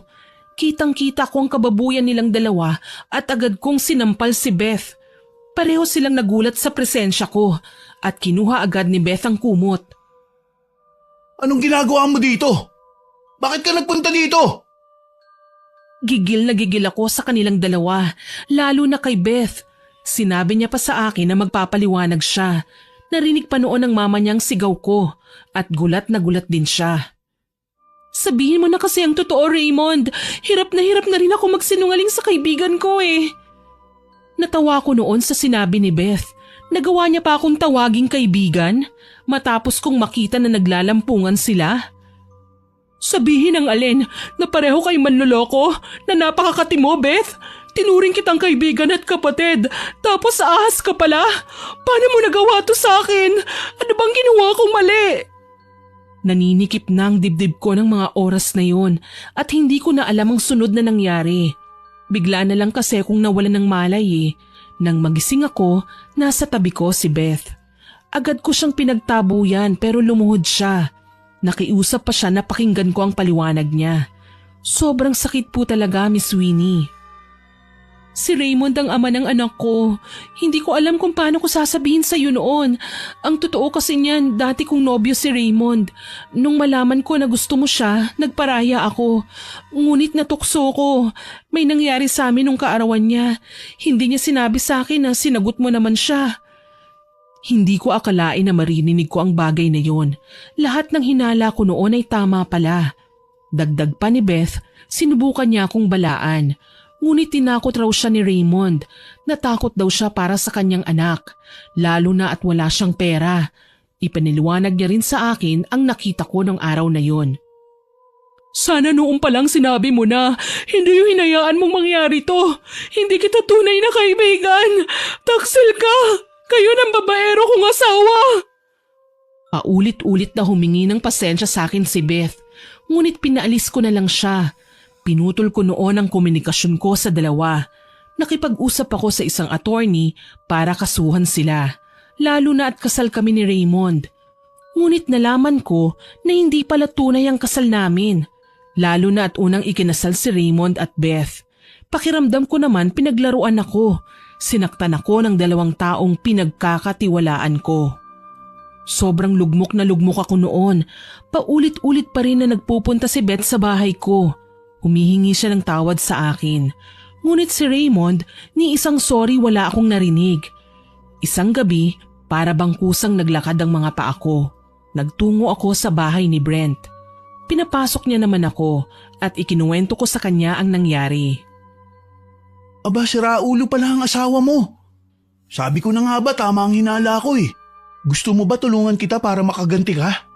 Kitang-kita ko ang kababuyan nilang dalawa at agad kong sinampal si Beth. Pareho silang nagulat sa presensya ko at kinuha agad ni Beth ang kumot.
Anong ginagawa mo dito? Bakit ka nagpunta dito?
Gigil na gigil ako sa kanilang dalawa, lalo na kay Beth. Sinabi niya pa sa akin na magpapaliwanag siya. Narinig pa noon ng mama niyang sigaw ko at gulat na gulat din siya. Sabihin mo na kasi ang totoo, Raymond. Hirap na rin ako magsinungaling sa kaibigan ko eh. Natawa ko noon sa sinabi ni Beth. Nagawa niya pa akong tawaging kaibigan matapos kong makita na naglalampungan sila. Sabihin ang alin na pareho kay manloloko na napakakati mo, Beth. Tinuring kitang kaibigan at kapatid, tapos ahas ka pala. Paano mo nagawa to sa akin? Ano bang ginawa kong mali? Naninikip na ang dibdib ko ng mga oras na yun at hindi ko na alam ang sunod na nangyari. Bigla na lang kasi akong nawalan ng malay eh. Nang magising ako, nasa tabi ko si Beth. Agad ko siyang pinagtabuyan pero lumuhod siya. Nakiusap pa siya na pakinggan ko ang paliwanag niya. Sobrang sakit po talaga, Miss Winnie. Si Raymond ang ama ng anak ko. Hindi ko alam kung paano ko sasabihin sa iyo noon. Ang totoo kasi niyan, dati kong nobyo si Raymond. Nung malaman ko na gusto mo siya, nagparaya ako. Ngunit natukso ko. May nangyari sa amin nung kaarawan niya. Hindi niya sinabi sa akin na sinagot mo naman siya. Hindi ko akalain na maririnig ko ang bagay na yon. Lahat ng hinala ko noon ay tama pala. Dagdag pa ni Beth, sinubukan niya akong balaan. Ngunit tinakot raw siya ni Raymond. Natakot daw siya para sa kanyang anak, lalo na at wala siyang pera. Ipaniliwanag niya rin sa akin ang nakita ko ng araw na yon. Sana noong palang sinabi mo na, hindi yung hinayaan mong mangyari to. Hindi kita tunay na kaibigan. Taksil ka! Kayo ng babaero kong asawa! Paulit-ulit na humingi ng pasensya sa akin si Beth. Ngunit pinaalis ko na lang siya. Pinutol ko noon ang komunikasyon ko sa dalawa. Nakipag-usap ako sa isang attorney para kasuhan sila. Lalo na at kasal kami ni Raymond. Ngunit nalaman ko na hindi pala tunay ang kasal namin. Lalo na at unang ikinasal si Raymond at Beth. Pakiramdam ko naman pinaglaruan ako. Sinaktan ako ng dalawang taong pinagkakatiwalaan ko. Sobrang lugmok na lugmok ako noon. Paulit-ulit pa rin na nagpupunta si Beth sa bahay ko. Humihingi siya ng tawad sa akin. Ngunit si Raymond, ni isang sorry wala akong narinig. Isang gabi, para bang kusang naglakad ang mga paa ko. Nagtungo ako sa bahay ni Brent. Pinapasok niya naman ako at ikinuwento ko sa kanya ang nangyari.
Aba, siraulo pala ang asawa mo. Sabi ko na nga ba tama ang hinala ko eh. Gusto mo ba tulungan kita para makaganti ka?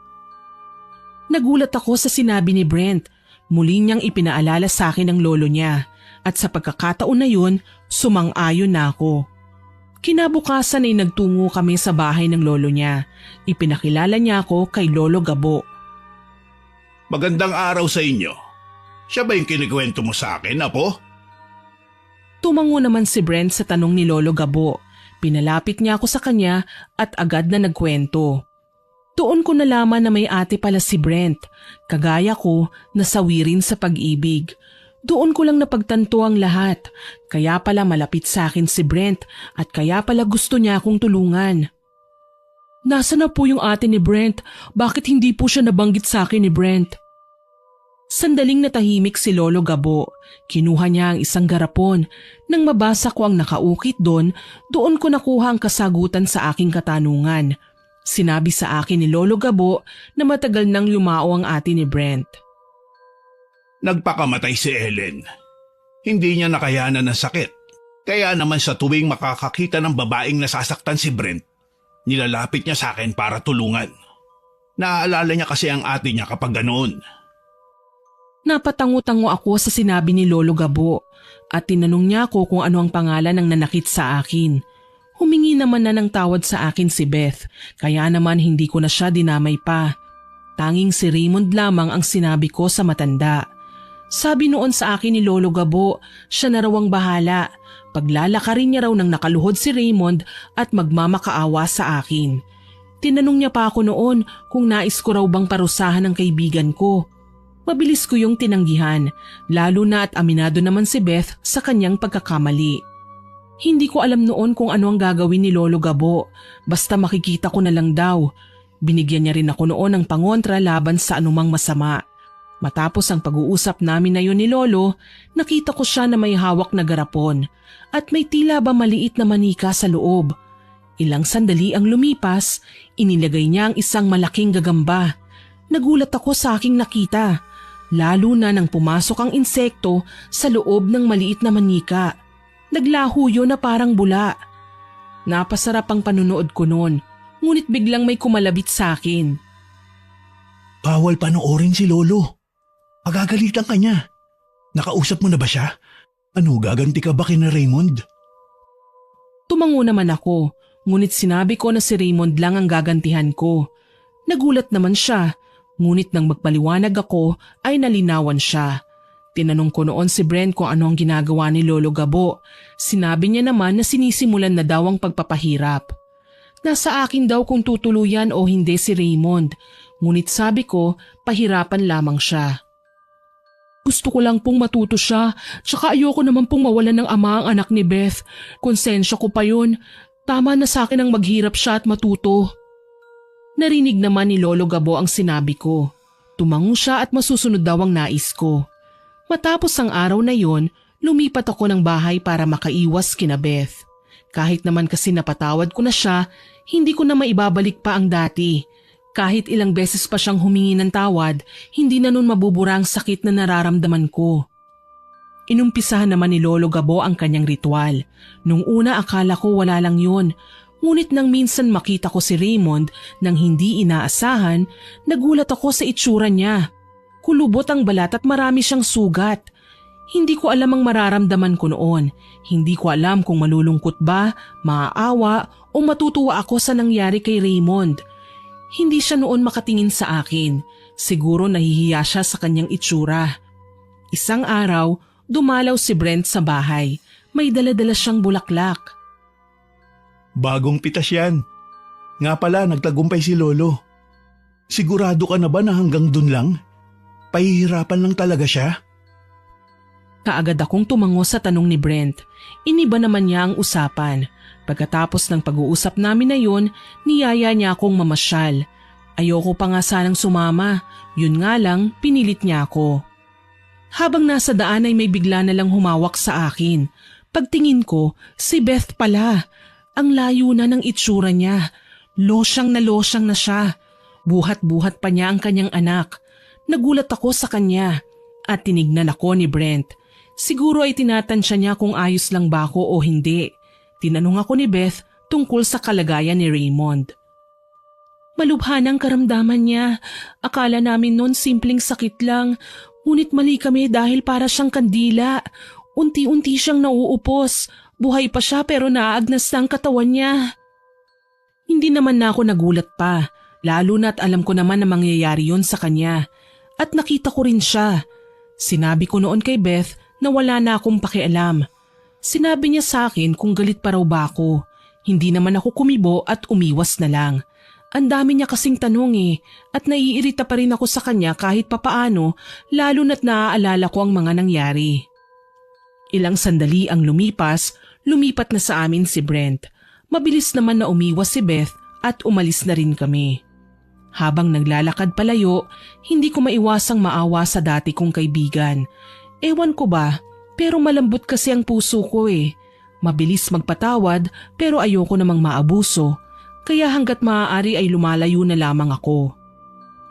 Nagulat ako sa sinabi ni Brent. Muli niyang ipinaalala sa akin ang lolo niya at sa pagkakataon na yun, sumang-ayon na ako. Kinabukasan ay nagtungo kami sa bahay ng lolo niya. Ipinakilala niya ako kay Lolo Gabo.
Magandang araw sa inyo. Siya ba yung kinikwento mo sa akin, apo?
Tumango naman si Brent sa tanong ni Lolo Gabo. Pinalapit niya ako sa kanya at agad na nagkwento. Doon ko nalaman na may ate pala si Brent. Kagaya ko, nasawi rin sa pag-ibig. Doon ko lang napagtanto ang lahat. Kaya pala malapit sa akin si Brent at kaya pala gusto niya akong tulungan. Nasaan na po yung ate ni Brent? Bakit hindi po siya nabanggit sa akin ni Brent? Sandaling natahimik si Lolo Gabo. Kinuha niya ang isang garapon. Nang mabasa ko ang nakaukit doon ko nakuha ang kasagutan sa aking katanungan. Sinabi sa akin ni Lolo Gabo na matagal nang yumao ang ate ni Brent.
Nagpakamatay si Ellen. Hindi niya nakayanan ng sakit. Kaya naman sa tuwing makakakita ng babaeng nasasaktan si Brent, nilalapit niya sa akin para tulungan. Naaalala niya kasi ang ate niya kapag ganoon.
Napatango-tango ako sa sinabi ni Lolo Gabo at tinanong niya ako kung ano ang pangalan ng nanakit sa akin. Humingi naman na ng tawad sa akin si Beth, kaya naman hindi ko na siya dinamay pa. Tanging si Raymond lamang ang sinabi ko sa matanda. Sabi noon sa akin ni Lolo Gabo, siya na raw ang bahala. Paglalakarin niya raw ng nakaluhod si Raymond at magmamakaawa sa akin. Tinanong niya pa ako noon kung nais ko raw bang parusahan ng kaibigan ko. Mabilis ko yung tinanggihan, lalo na at aminado naman si Beth sa kanyang pagkakamali. Hindi ko alam noon kung ano ang gagawin ni Lolo Gabo, basta makikita ko na lang daw. Binigyan niya rin ako noon ng pangontra laban sa anumang masama. Matapos ang pag-uusap namin na yun ni Lolo, nakita ko siya na may hawak na garapon at may tila ba maliit na manika sa loob. Ilang sandali ang lumipas, inilagay niya ang isang malaking gagamba. Nagulat ako sa aking nakita, lalo na nang pumasok ang insekto sa loob ng maliit na manika. Naglaho yun na parang bula. Napasarap ang panunood ko noon, ngunit biglang may kumalabit sa akin.
Bawal panoorin si Lolo. Pagagalitan ka niya. Nakausap mo na ba siya? Ano, gaganti ka ba kina Raymond?
Tumango naman ako, ngunit sinabi ko na si Raymond lang ang gagantihan ko. Nagulat naman siya, ngunit nang magpaliwanag ako ay nalinawan siya. Tinanong ko noon si Brent kung ano ang ginagawa ni Lolo Gabo. Sinabi niya naman na sinisimulan na daw ang pagpapahirap. Nasa akin daw kung tutuluyan o hindi si Raymond, ngunit sabi ko pahirapan lamang siya. Gusto ko lang pong matuto siya, tsaka ayoko naman pong mawalan ng ama ang anak ni Beth. Konsensya ko pa yun. Tama na sa akin ang maghirap siya at matuto. Narinig naman ni Lolo Gabo ang sinabi ko. Tumango siya at masusunod daw ang nais ko. Matapos ang araw na yon, lumipat ako ng bahay para makaiwas kina Beth. Kahit naman kasi napatawad ko na siya, hindi ko na maibabalik pa ang dati. Kahit ilang beses pa siyang humingi ng tawad, hindi na nun mabubura ang sakit na nararamdaman ko. Inumpisahan naman ni Lolo Gabo ang kanyang ritual. Nung una akala ko wala lang yun, ngunit nang minsan makita ko si Raymond nang hindi inaasahan, nagulat ako sa itsura niya. Kulubot ang balat at marami siyang sugat. Hindi ko alam ang mararamdaman ko noon. Hindi ko alam kung malulungkot ba, maaawa o matutuwa ako sa nangyari kay Raymond. Hindi siya noon makatingin sa akin. Siguro nahihiya siya sa kanyang itsura. Isang araw, dumalaw si Brent sa bahay. May dala-dala siyang bulaklak.
Bagong pitas yan. Nga pala, nagtagumpay si Lolo. Sigurado ka na ba na hanggang dun lang? Pahihirapan lang talaga siya?
Kaagad akong tumango sa tanong ni Brent. Iniba naman niya ang usapan. Pagkatapos ng pag-uusap namin na yun, niyaya niya akong mamasyal. Ayoko pa nga sanang sumama, yun nga lang pinilit niya ako. Habang nasa daan ay may bigla na lang humawak sa akin. Pagtingin ko, si Beth pala. Ang layo na ng itsura niya. Losyang na siya. Buhat-buhat pa niya ang kanyang anak. Nagulat ako sa kanya at tinignan ako ni Brent. Siguro ay tinatansya niya kung ayos lang ba ako o hindi. Tinanong ako ni Beth tungkol sa kalagayan ni Raymond. Malubha ang karamdaman niya. Akala namin noon simpleng sakit lang. Ngunit mali kami dahil para siyang kandila. Unti-unti siyang nauupos. Buhay pa siya pero naaagnas na ang katawan niya. Hindi naman na ako nagulat pa. Lalo na't alam ko naman na mangyayari yun sa kanya. At nakita ko rin siya. Sinabi ko noon kay Beth na wala na akong pakialam. Sinabi niya sa akin kung galit pa raw ba ako. Hindi naman ako kumibo at umiwas na lang. Ang dami niya kasing tanong at naiirita pa rin ako sa kanya kahit papaano, lalo na't naaalala ko ang mga nangyari. Ilang sandali ang lumipas, lumipat na sa amin si Brent. Mabilis naman na umiwas si Beth at umalis na rin kami. Habang naglalakad palayo, hindi ko maiwasang maawa sa dati kong kaibigan. Ewan ko ba, pero malambot kasi ang puso ko Mabilis magpatawad pero ayoko namang maabuso, kaya hanggat maaari ay lumalayo na lamang ako.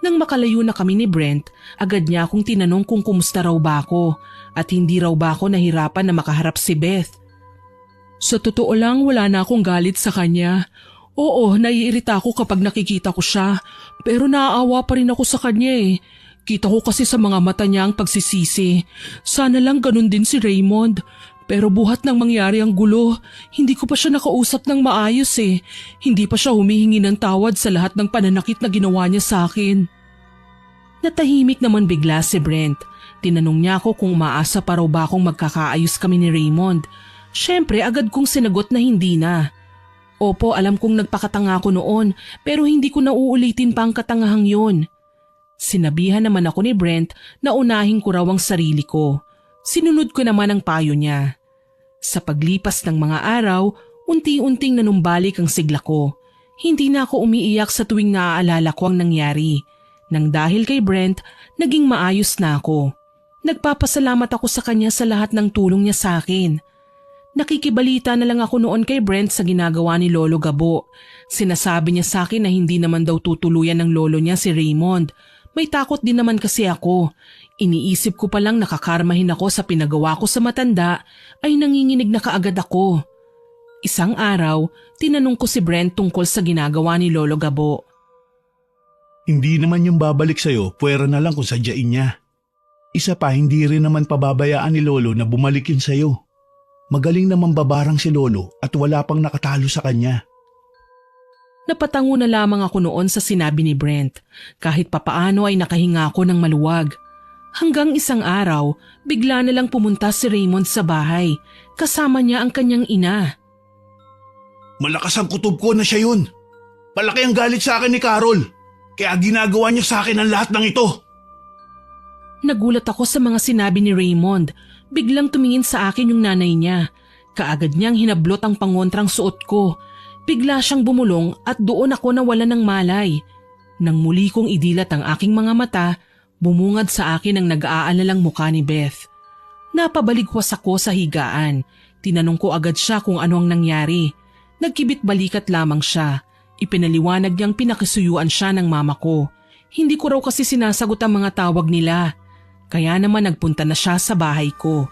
Nang makalayo na kami ni Brent, agad niya akong tinanong kung kumusta raw ba ako at hindi raw ba ako nahirapan na makaharap si Beth. Sa totoo lang wala na akong galit sa kanya. Oo, naiirita ako kapag nakikita ko siya, pero naaawa pa rin ako sa kanya Kita ko kasi sa mga mata niya ang pagsisisi. Sana lang ganun din si Raymond. Pero buhat nang mangyari ang gulo, hindi ko pa siya nakausap ng maayos Hindi pa siya humihingi ng tawad sa lahat ng pananakit na ginawa niya sa akin. Natahimik naman bigla si Brent. Tinanong niya ako kung umaasa pa raw ba akong magkakaayos kami ni Raymond. Siyempre agad kong sinagot na hindi na. Opo, alam kong nagpakatanga ko noon pero hindi ko nauulitin pa ang katangahang yun. Sinabihan naman ako ni Brent na unahin ko raw ang sarili ko. Sinunod ko naman ang payo niya. Sa paglipas ng mga araw, unti-unting nanumbalik ang sigla ko. Hindi na ako umiiyak sa tuwing naaalala ko ang nangyari. Nang dahil kay Brent, naging maayos na ako. Nagpapasalamat ako sa kanya sa lahat ng tulong niya sa akin. Nakikibalita na lang ako noon kay Brent sa ginagawa ni Lolo Gabo. Sinasabi niya sa akin na hindi naman daw tutuluyan ng lolo niya si Raymond. May takot din naman kasi ako. Iniisip ko palang nakakarmahin ako sa pinagawa ko sa matanda ay nanginginig na kaagad ako. Isang araw, tinanong ko si Brent tungkol sa ginagawa ni Lolo Gabo.
Hindi naman yung babalik sa'yo, puwera na lang kung sadyain niya. Isa pa, hindi rin naman pababayaan ni Lolo na bumalik yun sa'yo. Magaling naman babarang si Lolo at wala pang nakatalo sa kanya.
Napatango na lamang ako noon sa sinabi ni Brent. Kahit papaano ay nakahinga ako ng maluwag. Hanggang isang araw, bigla na lang pumunta si Raymond sa bahay. Kasama niya ang kanyang ina.
Malakas ang kutob ko na siya yun. Malaki ang galit sa akin ni Carol. Kaya ginagawa niya sa akin ang lahat ng ito.
Nagulat ako sa mga sinabi ni Raymond. Biglang tumingin sa akin yung nanay niya. Kaagad niyang hinablot ang pangontrang suot ko. Bigla siyang bumulong at doon ako nawalan ng malay. Nang muli kong idilat ang aking mga mata, bumungad sa akin ang nag-aalalang mukha ni Beth. Napabaligwas ako sa higaan. Tinanong ko agad siya kung ano ang nangyari. Nagkibit balikat lamang siya. Ipinaliwanag niyang pinakisuyuan siya ng mama ko. Hindi ko raw kasi sinasagot ang mga tawag nila. Kaya naman nagpunta na siya sa bahay ko.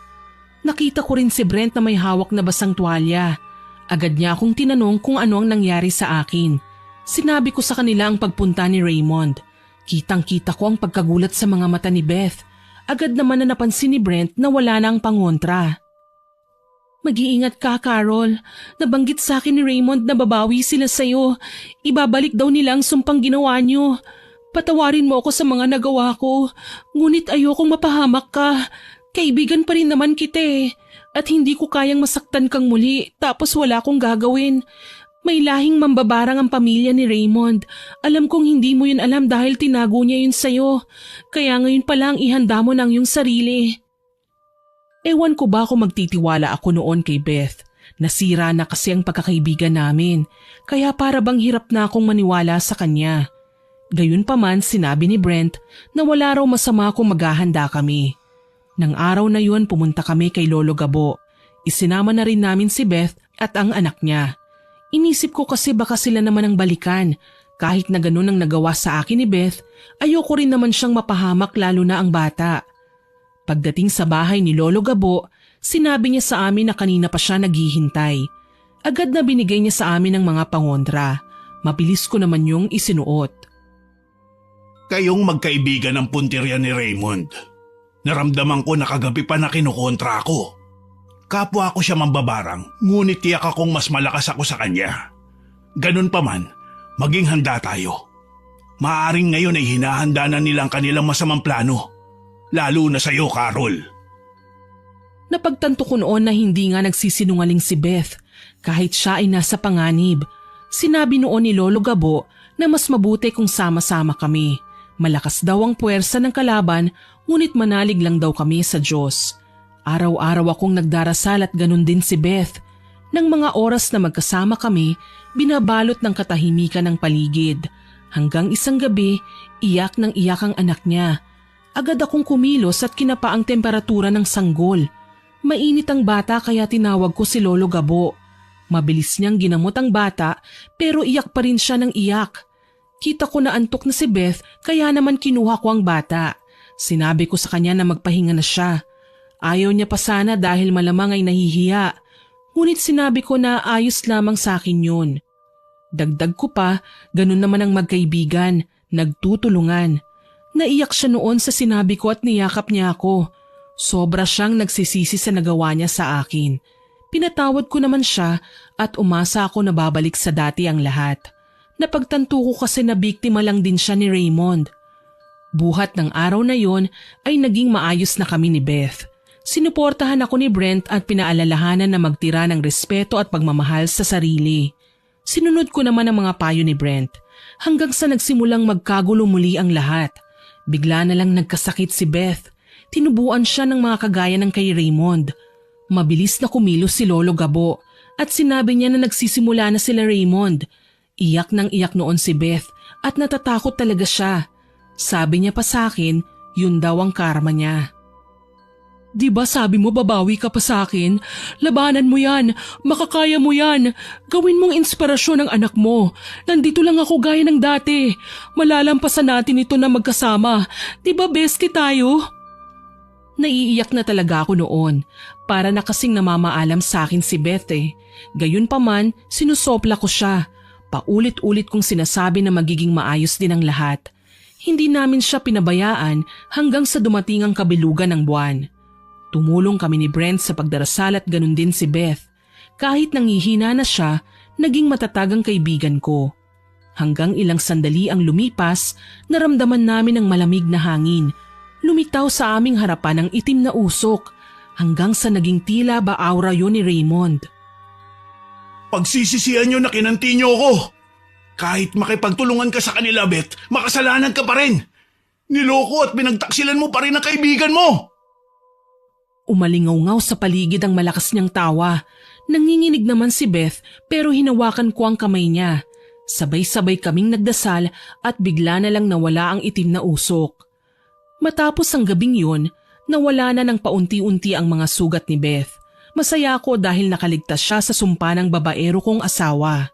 Nakita ko rin si Brent na may hawak na basang tuwalya. Agad niya akong tinanong kung ano ang nangyari sa akin. Sinabi ko sa kanila ang pagpunta ni Raymond. Kitang-kita ko ang pagkagulat sa mga mata ni Beth. Agad naman na napansin ni Brent na wala na ang pangontra. Mag-iingat ka, Carol. Nabanggit sa akin ni Raymond na babawi sila sa'yo. Ibabalik daw nila ang sumpang ginawa niyo. Patawarin mo ako sa mga nagawa ko. Ngunit ayokong mapahamak ka. Kaibigan pa rin naman kita eh. At hindi ko kayang masaktan kang muli tapos wala akong gagawin. May lahing mambabarang ang pamilya ni Raymond. Alam kong hindi mo yun alam dahil tinago niya yun sa'yo. Kaya ngayon pa lang ihanda mo ng iyong sarili. Ewan ko ba kung magtitiwala ako noon kay Beth. Nasira na kasi ang pagkakaibigan namin. Kaya para bang hirap na akong maniwala sa kanya. Gayunpaman sinabi ni Brent na wala raw masama kung maghahanda kami. Nang araw na yun pumunta kami kay Lolo Gabo. Isinama na rin namin si Beth at ang anak niya. Inisip ko kasi baka sila naman ang balikan. Kahit na ganun ang nagawa sa akin ni Beth, ayoko rin naman siyang mapahamak lalo na ang bata. Pagdating sa bahay ni Lolo Gabo, sinabi niya sa amin na kanina pa siya naghihintay. Agad na binigay niya sa amin ang mga pangontra. Mabilis ko naman yung isinuot.
Kayong magkaibigan ng puntirya ni Raymond. Naramdaman ko na kagabi pa na kinukontra ako. Kapwa ko siya mambabarang, ngunit tiyak akong mas malakas ako sa kanya. Ganun pa man, maging handa tayo. Maaaring ngayon ay hinahanda na nilang kanilang masamang plano. Lalo na sa'yo, Carol.
Napagtanto ko noon na hindi nga nagsisinungaling si Beth. Kahit siya ay nasa panganib. Sinabi noon ni Lolo Gabo na mas mabuti kung sama-sama kami. Malakas daw ang puwersa ng kalaban, ngunit manalig lang daw kami sa Diyos. Araw-araw akong nagdarasal at ganun din si Beth. Nang mga oras na magkasama kami, binabalot ng katahimikan ng paligid. Hanggang isang gabi, iyak ng iyak ang anak niya. Agad akong kumilos at kinapa ang temperatura ng sanggol. Mainit ang bata kaya tinawag ko si Lolo Gabo. Mabilis niyang ginamot ang bata pero iyak pa rin siya ng iyak. Kita ko na antok na si Beth kaya naman kinuha ko ang bata. Sinabi ko sa kanya na magpahinga na siya. Ayaw niya pa sana dahil malamang ay nahihiya. Ngunit sinabi ko na ayos lamang sa akin yun. Dagdag ko pa, ganun naman ang magkaibigan, nagtutulungan. Naiyak siya noon sa sinabi ko at niyakap niya ako. Sobra siyang nagsisisi sa nagawa niya sa akin. Pinatawad ko naman siya at umasa ako na babalik sa dati ang lahat. Napagtanto ko kasi na biktima lang din siya ni Raymond. Buhat ng araw na yon ay naging maayos na kami ni Beth. Sinuportahan ako ni Brent at pinaalalahanan na magtira ng respeto at pagmamahal sa sarili. Sinunod ko naman ang mga payo ni Brent hanggang sa nagsimulang magkagulo muli ang lahat. Bigla na lang nagkasakit si Beth. Tinubuan siya ng mga kagaya ng kay Raymond. Mabilis na kumilos si Lolo Gabo at sinabi niya na nagsisimula na sila Raymond. Iyak nang iyak noon si Beth at natatakot talaga siya. Sabi niya pa sa akin, yun daw ang karma niya. Di ba sabi mo babawi ka pa sa akin? Labanan mo yan, makakaya mo yan. Gawin mong inspirasyon ang anak mo. Nandito lang ako gaya ng dati. Malalampasan natin ito na magkasama. Di ba bestie tayo? Naiiyak na talaga ako noon. Para na kasing namamaalam sa akin si Beth eh. Gayunpaman, sinusopla ko siya. Paulit-ulit kong sinasabi na magiging maayos din ang lahat. Hindi namin siya pinabayaan hanggang sa dumating ang kabilugan ng buwan. Tumulong kami ni Brent sa pagdarasal at ganun din si Beth. Kahit nangihina na siya, naging matatag ang kaibigan ko. Hanggang ilang sandali ang lumipas, naramdaman namin ang malamig na hangin. Lumitaw sa aming harapan ang itim na usok, hanggang sa naging tila ba aura yun ni Raymond.
Pagsisisihan nyo na kinanti nyo ako. Kahit makipagtulungan ka sa kanila, Beth, makasalanan ka pa rin. Niloko at pinagtaksilan mo pa rin ang kaibigan mo.
Umalingaw-ngaw sa paligid ang malakas niyang tawa. Nanginginig naman si Beth pero hinawakan ko ang kamay niya. Sabay-sabay kaming nagdasal at bigla na lang nawala ang itim na usok. Matapos ang gabing yun, nawala na ng paunti-unti ang mga sugat ni Beth. Masaya ako dahil nakaligtas siya sa sumpa ng babaero kong asawa.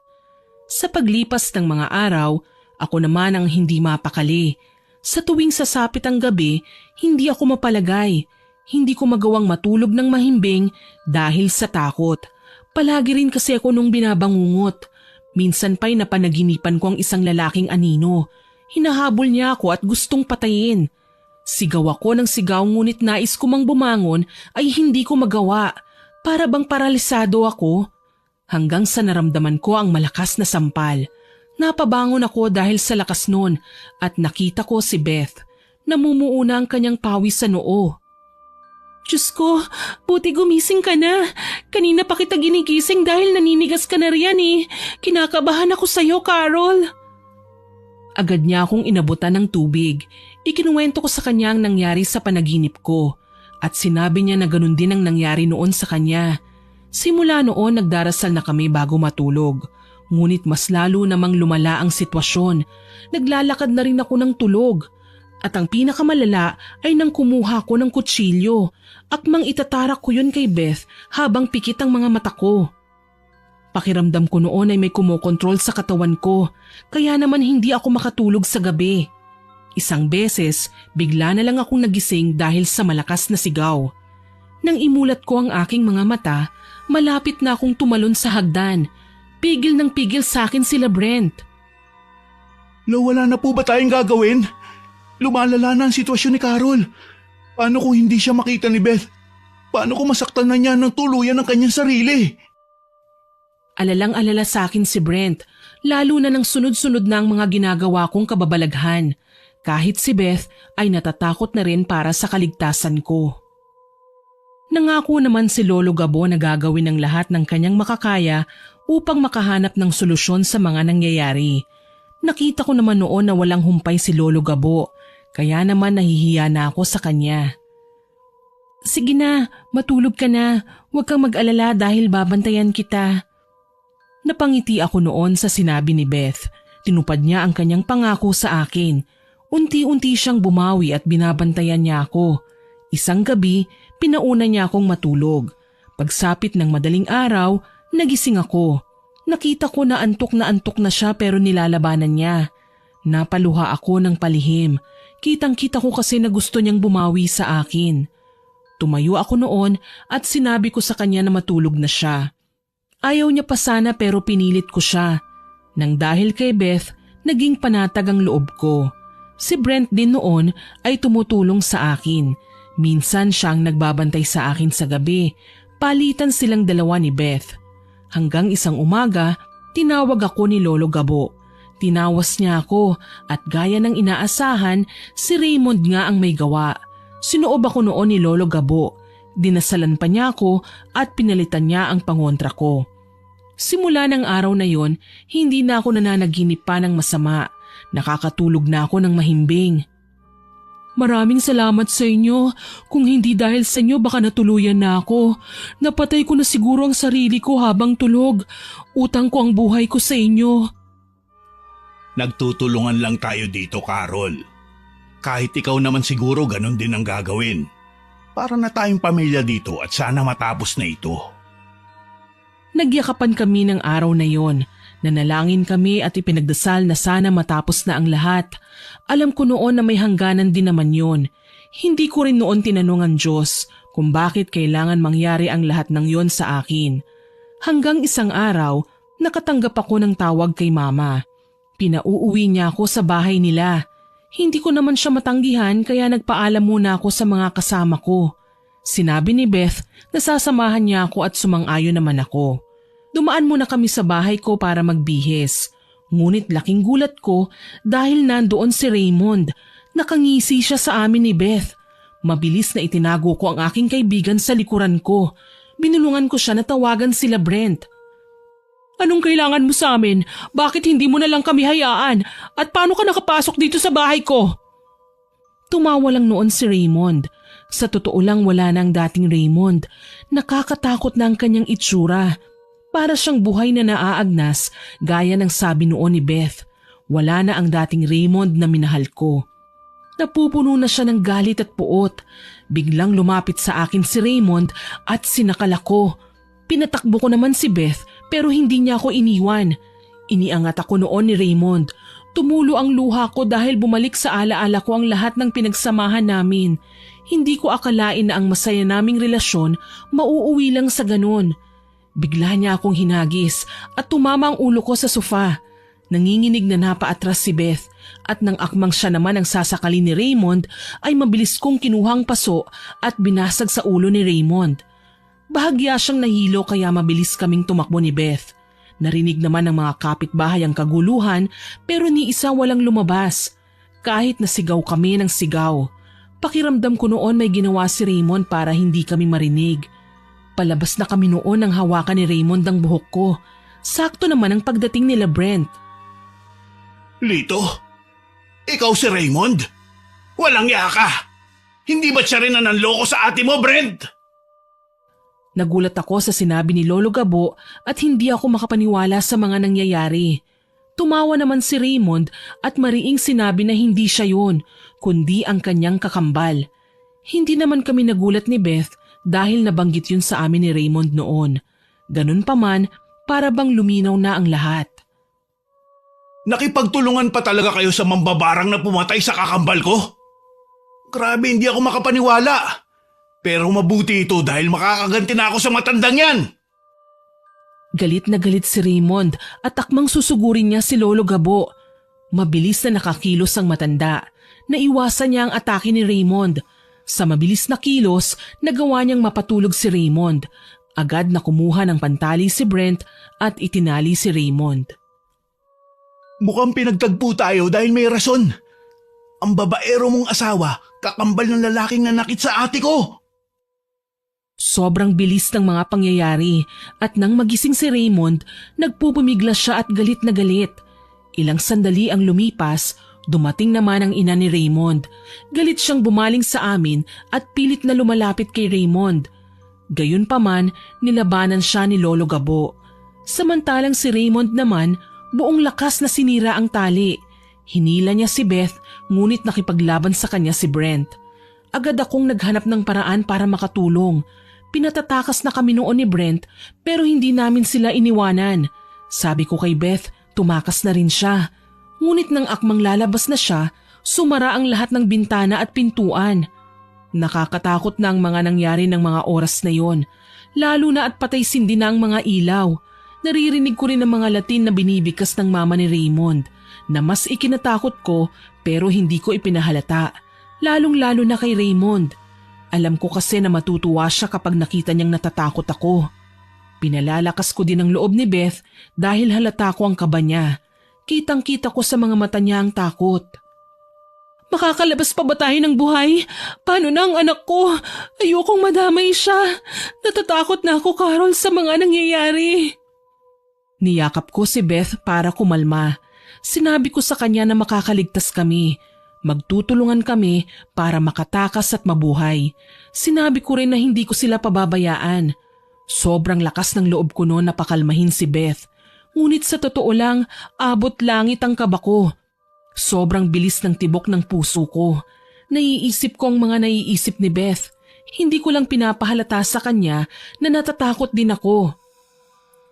Sa paglipas ng mga araw, ako naman ang hindi mapakali. Sa tuwing sasapit ang gabi, hindi ako mapalagay. Hindi ko magawang matulog ng mahimbing dahil sa takot. Palagi rin kasi ako nung binabangungot. Minsan pa'y napanaginipan ko ang isang lalaking anino. Hinahabol niya ako at gustong patayin. Sigaw ako ng sigaw ngunit nais ko mang bumangon ay hindi ko magawa. Para bang paralisado ako. Hanggang sa naramdaman ko ang malakas na sampal. Napabangon ako dahil sa lakas nun at nakita ko si Beth. Namumuuna ang kanyang pawis sa noo. Diyos ko, buti gumising ka na. Kanina pa kita ginigising dahil naninigas ka na riyan eh. Kinakabahan ako sa'yo, Carol. Agad niya akong inabutan ng tubig. Ikinuwento ko sa kanya ang nangyari sa panaginip ko. At sinabi niya na ganun din ang nangyari noon sa kanya. Simula noon nagdarasal na kami bago matulog. Ngunit mas lalo namang lumala ang sitwasyon. Naglalakad na rin ako ng tulog. At ang pinakamalala ay nang kumuha ko ng kutsilyo. Akmang itatarak ko yun kay Beth habang pikit ang mga mata ko. Pakiramdam ko noon ay may kumokontrol sa katawan ko, kaya naman hindi ako makatulog sa gabi. Isang beses, bigla na lang akong nagising dahil sa malakas na sigaw. Nang imulat ko ang aking mga mata, malapit na akong tumalon sa hagdan. Pigil ng pigil sa akin sila Brent.
Wala na po ba tayong gagawin? Lumalala na ang sitwasyon ni Carol. Paano kung hindi siya makita ni Beth? Paano kung masaktan na niya ng tuluyan ng kanyang sarili?
Alalang-alala sa akin si Brent, lalo na nang sunod-sunod na ang mga ginagawa kong kababalaghan. Kahit si Beth ay natatakot na rin para sa kaligtasan ko. Nangako naman si Lolo Gabo na gagawin ang lahat ng kanyang makakaya upang makahanap ng solusyon sa mga nangyayari. Nakita ko naman noon na walang humpay si Lolo Gabo. Kaya naman nahihiya na ako sa kanya. Sige na, matulog ka na. Huwag kang mag-alala dahil babantayan kita. Napangiti ako noon sa sinabi ni Beth. Tinupad niya ang kanyang pangako sa akin. Unti-unti siyang bumawi at binabantayan niya ako. Isang gabi, pinauna niya akong matulog. Pagsapit ng madaling araw, nagising ako. Nakita ko na antok na siya pero nilalabanan niya. Napaluha ako ng palihim. Kitang-kita ko kasi na gusto niyang bumawi sa akin. Tumayo ako noon at sinabi ko sa kanya na matulog na siya. Ayaw niya pa sana pero pinilit ko siya. Nang dahil kay Beth, naging panatag ang loob ko. Si Brent din noon ay tumutulong sa akin. Minsan siyang nagbabantay sa akin sa gabi. Palitan silang dalawa ni Beth. Hanggang isang umaga, tinawag ako ni Lolo Gabo. Tinawas niya ako at gaya ng inaasahan, si Raymond nga ang may gawa. Sinoob ako noon ni Lolo Gabo. Dinasalan pa niya ako at pinalitan niya ang pangontra ko. Simula ng araw na yon, hindi na ako nananaginip pa ng masama. Nakakatulog na ako ng mahimbing. Maraming salamat sa inyo. Kung hindi dahil sa inyo baka natuluyan na ako. Napatay ko na siguro ang sarili ko habang tulog. Utang ko ang buhay ko sa inyo.
Nagtutulungan lang tayo dito, Carol. Kahit ikaw naman siguro ganun din ang gagawin. Para na tayong pamilya dito at sana matapos na ito.
Nagyakapan kami ng araw na yon. Nanalangin kami at ipinagdasal na sana matapos na ang lahat. Alam ko noon na may hangganan din naman yon. Hindi ko rin noon tinanong ang Diyos kung bakit kailangan mangyari ang lahat ng yon sa akin. Hanggang isang araw, nakatanggap ako ng tawag kay Mama. Pinauuwi niya ako sa bahay nila. Hindi ko naman siya matanggihan kaya nagpaalam muna ako sa mga kasama ko. Sinabi ni Beth na sasamahan niya ako at sumang-ayon naman ako. Dumaan muna kami sa bahay ko para magbihis. Ngunit laking gulat ko dahil nandoon si Raymond. Nakangisi siya sa amin ni Beth. Mabilis na itinago ko ang aking kaibigan sa likuran ko. Binulungan ko siya na tawagan sila Brent. Anong kailangan mo sa amin? Bakit hindi mo na lang kami hayaan? At paano ka nakapasok dito sa bahay ko? Tumawa lang noon si Raymond. Sa totoo lang wala na ang dating Raymond. Nakakatakot na ang kanyang itsura. Para siyang buhay na naaagnas gaya ng sabi noon ni Beth. Wala na ang dating Raymond na minahal ko. Napupuno na siya ng galit at puot. Biglang lumapit sa akin si Raymond at sinakal ako. Pinatakbo ko naman si Beth pero hindi niya ako iniwan. Iniangat ako noon ni Raymond. Tumulo ang luha ko dahil bumalik sa alaala ko ang lahat ng pinagsamahan namin. Hindi ko akalain na ang masaya naming relasyon mauuwi lang sa ganun. Bigla niya akong hinagis at tumama ang ulo ko sa sofa. Nanginginig na napaatras si Beth at nang akmang siya naman ang sasakali ni Raymond ay mabilis kong kinuhang paso at binasag sa ulo ni Raymond. Bahagya siyang nahilo kaya mabilis kaming tumakbo ni Beth. Narinig naman ng mga kapitbahay ang kaguluhan pero ni isa walang lumabas. Kahit nasigaw kami ng sigaw. Pakiramdam ko noon may ginawa si Raymond para hindi kami marinig. Palabas na kami noon nang hawakan ni Raymond ang buhok ko. Sakto naman ang pagdating nila Brent.
Lito? Ikaw si Raymond? Walang iya ka! Hindi ba siya rin na nanloko sa ate mo, Brent?
Nagulat ako sa sinabi ni Lolo Gabo at hindi ako makapaniwala sa mga nangyayari. Tumawa naman si Raymond at mariing sinabi na hindi siya yun, kundi ang kanyang kakambal. Hindi naman kami nagulat ni Beth dahil nabanggit yun sa amin ni Raymond noon. Ganun pa man, para bang luminaw na ang lahat.
Nakipagtulungan pa talaga kayo sa mambabarang na pumatay sa kakambal ko? Grabe, hindi ako makapaniwala. Pero mabuti ito dahil makakaganti na ako sa matandang yan.
Galit na galit si Raymond at akmang susugurin niya si Lolo Gabo. Mabilis na nakakilos ang matanda. Naiwasan niya ang atake ni Raymond. Sa mabilis na kilos, nagawa niyang mapatulog si Raymond. Agad na kumuha ng pantali si Brent at itinali si Raymond.
Mukhang pinagtagpo tayo dahil may rason. Ang babaero mong asawa, kakambal ng lalaking nanakit sa ate ko.
Sobrang bilis ng mga pangyayari at nang magising si Raymond, nagpupumiglas siya at galit na galit. Ilang sandali ang lumipas, dumating naman ang ina ni Raymond. Galit siyang bumaling sa amin at pilit na lumalapit kay Raymond. Gayunpaman, nilabanan siya ni Lolo Gabo. Samantalang si Raymond naman, buong lakas na sinira ang tali. Hinila niya si Beth ngunit nakipaglaban sa kanya si Brent. Agad akong naghanap ng paraan para makatulong. Pinatatakas na kami noon ni Brent pero hindi namin sila iniwanan. Sabi ko kay Beth, tumakas na rin siya. Ngunit nang akmang lalabas na siya, sumara ang lahat ng bintana at pintuan. Nakakatakot na ang mga nangyari ng mga oras na yon. Lalo na at patay sindi na ang mga ilaw. Naririnig ko rin ang mga Latin na binibigkas ng mama ni Raymond na mas ikinatakot ko pero hindi ko ipinahalata. Lalong-lalo na kay Raymond. Alam ko kasi na matutuwa siya kapag nakita niyang natatakot ako. Pinalalakas ko din ang loob ni Beth dahil halata ko ang kaba niya. Kitang-kita ko sa mga mata niya ang takot. Makakalabas pa ba tayo ng buhay? Paano na ang anak ko? Ayokong madamay siya. Natatakot na ako, Carol, sa mga nangyayari. Niyakap ko si Beth para kumalma. Sinabi ko sa kanya na makakaligtas kami. Magtutulungan kami para makatakas at mabuhay. Sinabi ko rin na hindi ko sila pababayaan. Sobrang lakas ng loob ko noon na pakalmahin si Beth. Ngunit sa totoo lang, abot langit ang kaba ko. Sobrang bilis ng tibok ng puso ko. Naiisip ko ang mga naiisip ni Beth. Hindi ko lang pinapahalata sa kanya na natatakot din ako.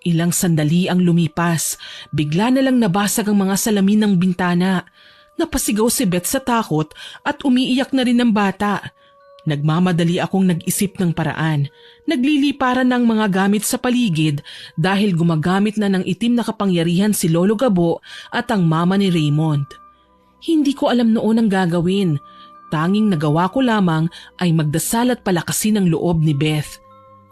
Ilang sandali ang lumipas. Bigla na lang nabasag ang mga salamin ng bintana. Napasigaw si Beth sa takot at umiiyak na rin ang bata. Nagmamadali akong nag-isip ng paraan. Nagliliparan ng mga gamit sa paligid dahil gumagamit na ng itim na kapangyarihan si Lolo Gabo at ang mama ni Raymond. Hindi ko alam noon ang gagawin. Tanging nagawa ko lamang ay magdasal at palakasin ang loob ni Beth.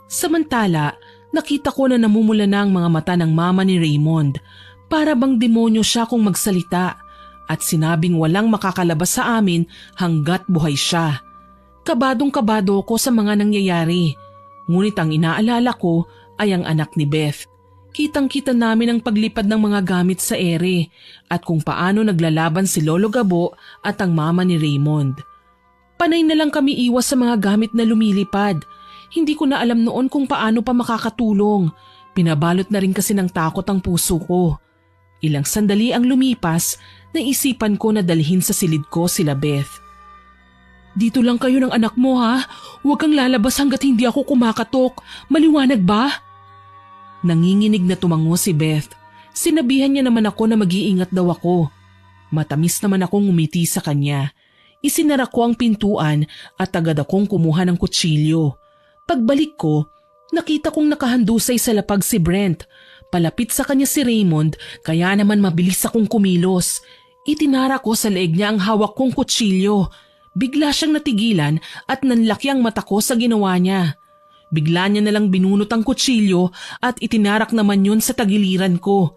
Samantala, nakita ko na namumula na ang mga mata ng mama ni Raymond. Para bang demonyo siya kung magsalita at sinabing walang makakalabas sa amin hanggat buhay siya. Kabadong-kabado ko sa mga nangyayari. Ngunit ang inaalala ko ay ang anak ni Beth. Kitang-kita namin ang paglipad ng mga gamit sa ere at kung paano naglalaban si Lolo Gabo at ang mama ni Raymond. Panay na lang kami iwas sa mga gamit na lumilipad. Hindi ko na alam noon kung paano pa makakatulong. Pinabalot na rin kasi ng takot ang puso ko. Ilang sandali ang lumipas, naisipan ko na dalhin sa silid ko sila Beth. Dito lang kayo ng anak mo ha? Huwag kang lalabas hanggat hindi ako kumakatok. Maliwanag ba? Nanginginig na tumango si Beth. Sinabihan niya naman ako na mag-iingat daw ako. Matamis naman akong umiti sa kanya. Isinara ko ang pintuan at agad akong kumuha ng kutsilyo. Pagbalik ko, nakita kong nakahandusay sa lapag si Brent. Palapit sa kanya si Raymond kaya naman mabilis akong kumilos. Itinara ko sa leeg niya ang hawak kong kutsilyo. Bigla siyang natigilan at nanlaki ang mata ko sa ginawa niya. Bigla niya nalang binunot ang kutsilyo at itinarak naman yun sa tagiliran ko.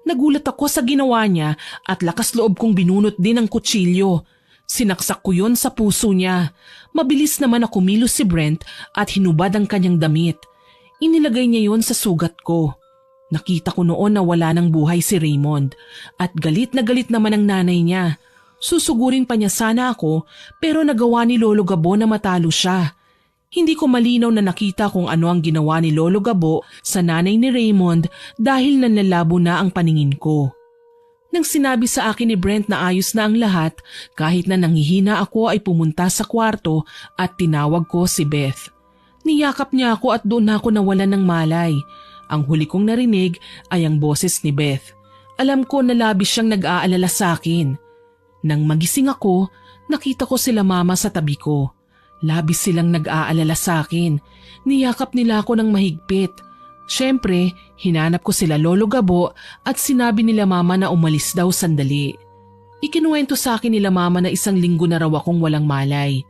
Nagulat ako sa ginawa niya at lakas loob kong binunot din ang kutsilyo. Sinaksak ko yun sa puso niya. Mabilis naman na kumilos si Brent at hinubad ang kanyang damit. Inilagay niya yun sa sugat ko. Nakita ko noon na wala ng buhay si Raymond at galit na galit naman ang nanay niya. Susugurin pa niya sana ako pero nagawa ni Lolo Gabo na matalo siya. Hindi ko malinaw na nakita kung ano ang ginawa ni Lolo Gabo sa nanay ni Raymond dahil nanlalabo na ang paningin ko. Nang sinabi sa akin ni Brent na ayos na ang lahat, kahit na nanghihina ako ay pumunta sa kwarto at tinawag ko si Beth. Niyakap niya ako at doon ako nawalan ng malay. Ang huli kong narinig ay ang boses ni Beth. Alam ko na labis siyang nag-aalala sa akin. Nang magising ako, nakita ko sila mama sa tabi ko. Labis silang nag-aalala sa akin. Niyakap nila ako ng mahigpit. Siyempre, hinanap ko sila Lolo Gabo at sinabi nila mama na umalis daw sandali. Ikinuwento sa akin nila mama na 1 linggo na raw akong walang malay.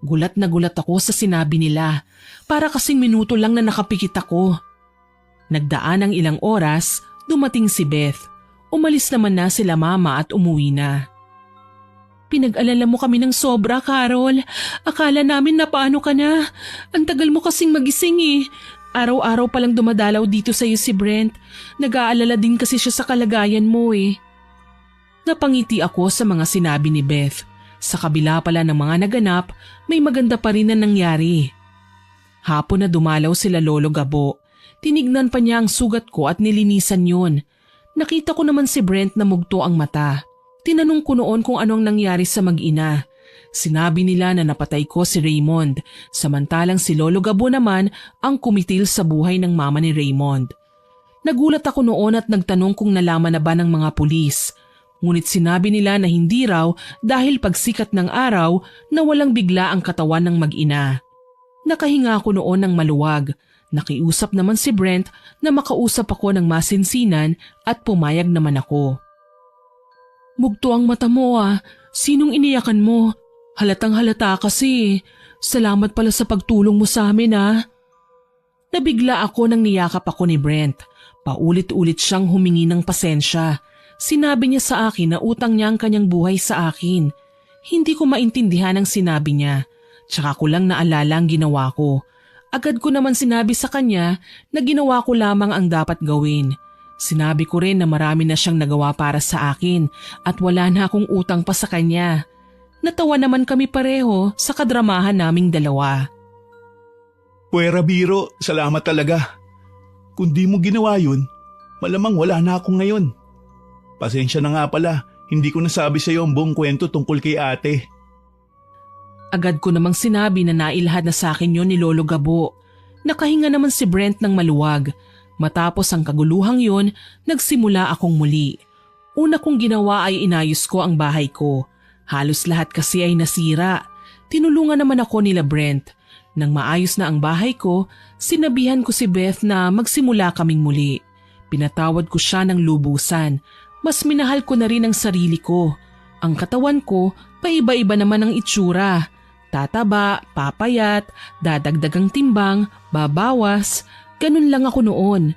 Gulat na gulat ako sa sinabi nila. Para kasing minuto lang na nakapikit ako. Nagdaan ng ilang oras, dumating si Beth. Umalis naman na sila mama at umuwi na. Pinag-alala mo kami ng sobra, Carol. Akala namin na paano ka na. Ang tagal mo kasing magising eh. Araw-araw palang dumadalaw dito sa'yo si Brent. Nag-aalala din kasi siya sa kalagayan mo eh. Napangiti ako sa mga sinabi ni Beth. Sa kabila pala ng mga naganap, may maganda pa rin na nangyari. Hapon na dumalaw sila Lolo Gabo. Tinignan pa niya ang sugat ko at nilinisan yun. Nakita ko naman si Brent na mugto ang mata. Tinanong ko noon kung anong nangyari sa mag-ina. Sinabi nila na napatay ko si Raymond, samantalang si Lolo Gabo naman ang kumitil sa buhay ng mama ni Raymond. Nagulat ako noon at nagtanong kung nalaman na ba ng mga pulis. Ngunit sinabi nila na hindi raw dahil pagsikat ng araw na walang bigla ang katawan ng mag-ina. Nakahinga ako noon ng maluwag. Nakiusap naman si Brent na makausap ako ng masinsinan at pumayag naman ako. Mugto ang mata mo ah. Sinong iniyakan mo? Halatang halata kasi. Salamat pala sa pagtulong mo sa amin ah. Nabigla ako nang niyakap ako ni Brent. Paulit-ulit siyang humingi ng pasensya. Sinabi niya sa akin na utang niya ang kanyang buhay sa akin. Hindi ko maintindihan ang sinabi niya. Tsaka ko lang naalala ang ginawa ko. Agad ko naman sinabi sa kanya na ginawa ko lamang ang dapat gawin. Sinabi ko rin na marami na siyang nagawa para sa akin at wala na akong utang pa sa kanya. Natawa naman kami pareho sa kadramahan naming dalawa.
Puwera biro, salamat talaga. Kung di mo ginawa yun, malamang wala na ako ngayon. Pasensya na nga pala, hindi ko nasabi sa iyo ang buong kwento tungkol kay ate.
Agad ko namang sinabi na nailahad na sa akin yon ni Lolo Gabo. Nakahinga naman si Brent ng maluwag. Matapos ang kaguluhang yon, nagsimula akong muli. Una kong ginawa ay inayos ko ang bahay ko. Halos lahat kasi ay nasira. Tinulungan naman ako nila Brent. Nang maayos na ang bahay ko, sinabihan ko si Beth na magsimula kaming muli. Pinatawad ko siya ng lubusan. Mas minahal ko na rin ang sarili ko. Ang katawan ko, paiba-iba naman ang itsura. Tataba, papayat, dadagdagang timbang, babawas. Ganun lang ako noon.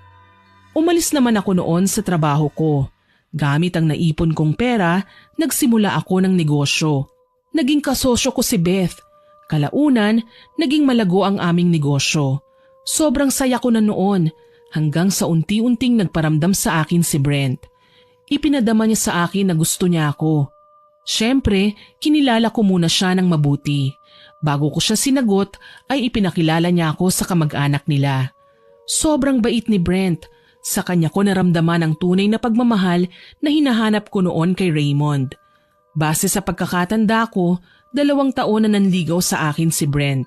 Umalis naman ako noon sa trabaho ko. Gamit ang naipon kong pera, nagsimula ako ng negosyo. Naging kasosyo ko si Beth. Kalaunan, naging malago ang aming negosyo. Sobrang saya ko na noon hanggang sa unti-unting nagparamdam sa akin si Brent. Ipinadama niya sa akin na gusto niya ako. Siyempre, kinilala ko muna siya ng mabuti. Bago ko siya sinagot ay ipinakilala niya ako sa kamag-anak nila. Sobrang bait ni Brent. Sa kanya ko naramdaman ang tunay na pagmamahal na hinahanap ko noon kay Raymond. Base sa pagkakatanda ko, 2 taon na nanligaw sa akin si Brent.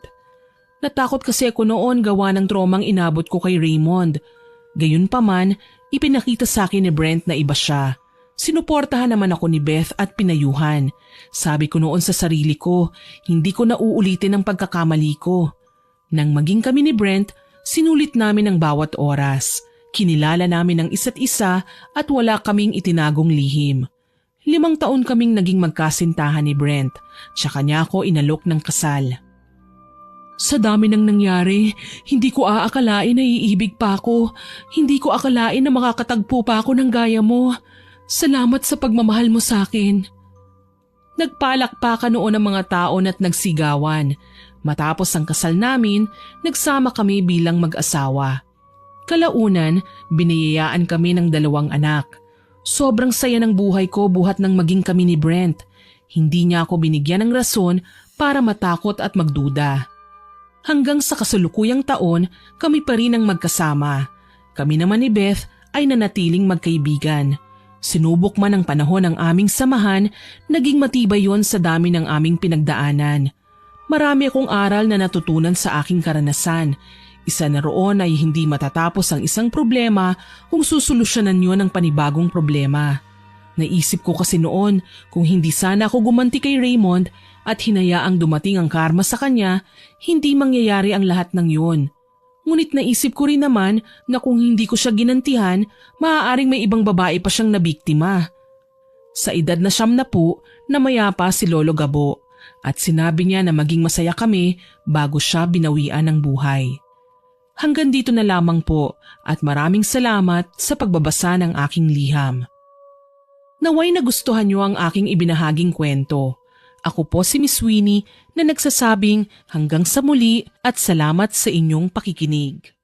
Natakot kasi ako noon gawa ng tromang inabot ko kay Raymond. Gayunpaman, ipinakita sa akin ni Brent na iba siya. Sinuportahan naman ako ni Beth at pinayuhan. Sabi ko noon sa sarili ko, hindi ko na uulitin ang pagkakamali ko. Nang maging kami ni Brent, sinulit namin ang bawat oras. Kinilala namin ang isa't isa at wala kaming itinagong lihim. 5 taon kaming naging magkasintahan ni Brent, tsaka niya ako inalok ng kasal. Sa dami ng nangyari, hindi ko aakalain na iibig pa ako. Hindi ko akalain na makakatagpo pa ako ng gaya mo. Salamat sa pagmamahal mo sa akin. Nagpalakpakan noon ang mga taon at nagsigawan. Matapos ang kasal namin, nagsama kami bilang mag-asawa. Kalaunan, biniyayaan kami ng 2 anak. Sobrang saya ng buhay ko buhat nang maging kami ni Brent. Hindi niya ako binigyan ng rason para matakot at magduda. Hanggang sa kasalukuyang taon, kami pa rin ang magkasama. Kami naman ni Beth ay nanatiling magkaibigan. Sinubok man ang panahon ng aming samahan, naging matibay yon sa dami ng aming pinagdaanan. Marami akong aral na natutunan sa aking karanasan. Isa na roon ay hindi matatapos ang isang problema kung susolusyonan nyo ng panibagong problema. Naisip ko kasi noon kung hindi sana ako gumanti kay Raymond at hinayaang dumating ang karma sa kanya, hindi mangyayari ang lahat ng yun. Ngunit naisip ko rin naman na kung hindi ko siya ginantihan, maaaring may ibang babae pa siyang nabiktima. Sa edad na 90, namayapa si Lolo Gabo at sinabi niya na maging masaya kami bago siya binawian ng buhay. Hanggang dito na lamang po at maraming salamat sa pagbabasa ng aking liham. Naway nagustuhan niyo ang aking ibinahaging kwento. Ako po si Miss Winnie na nagsasabing hanggang sa muli at salamat sa inyong pakikinig.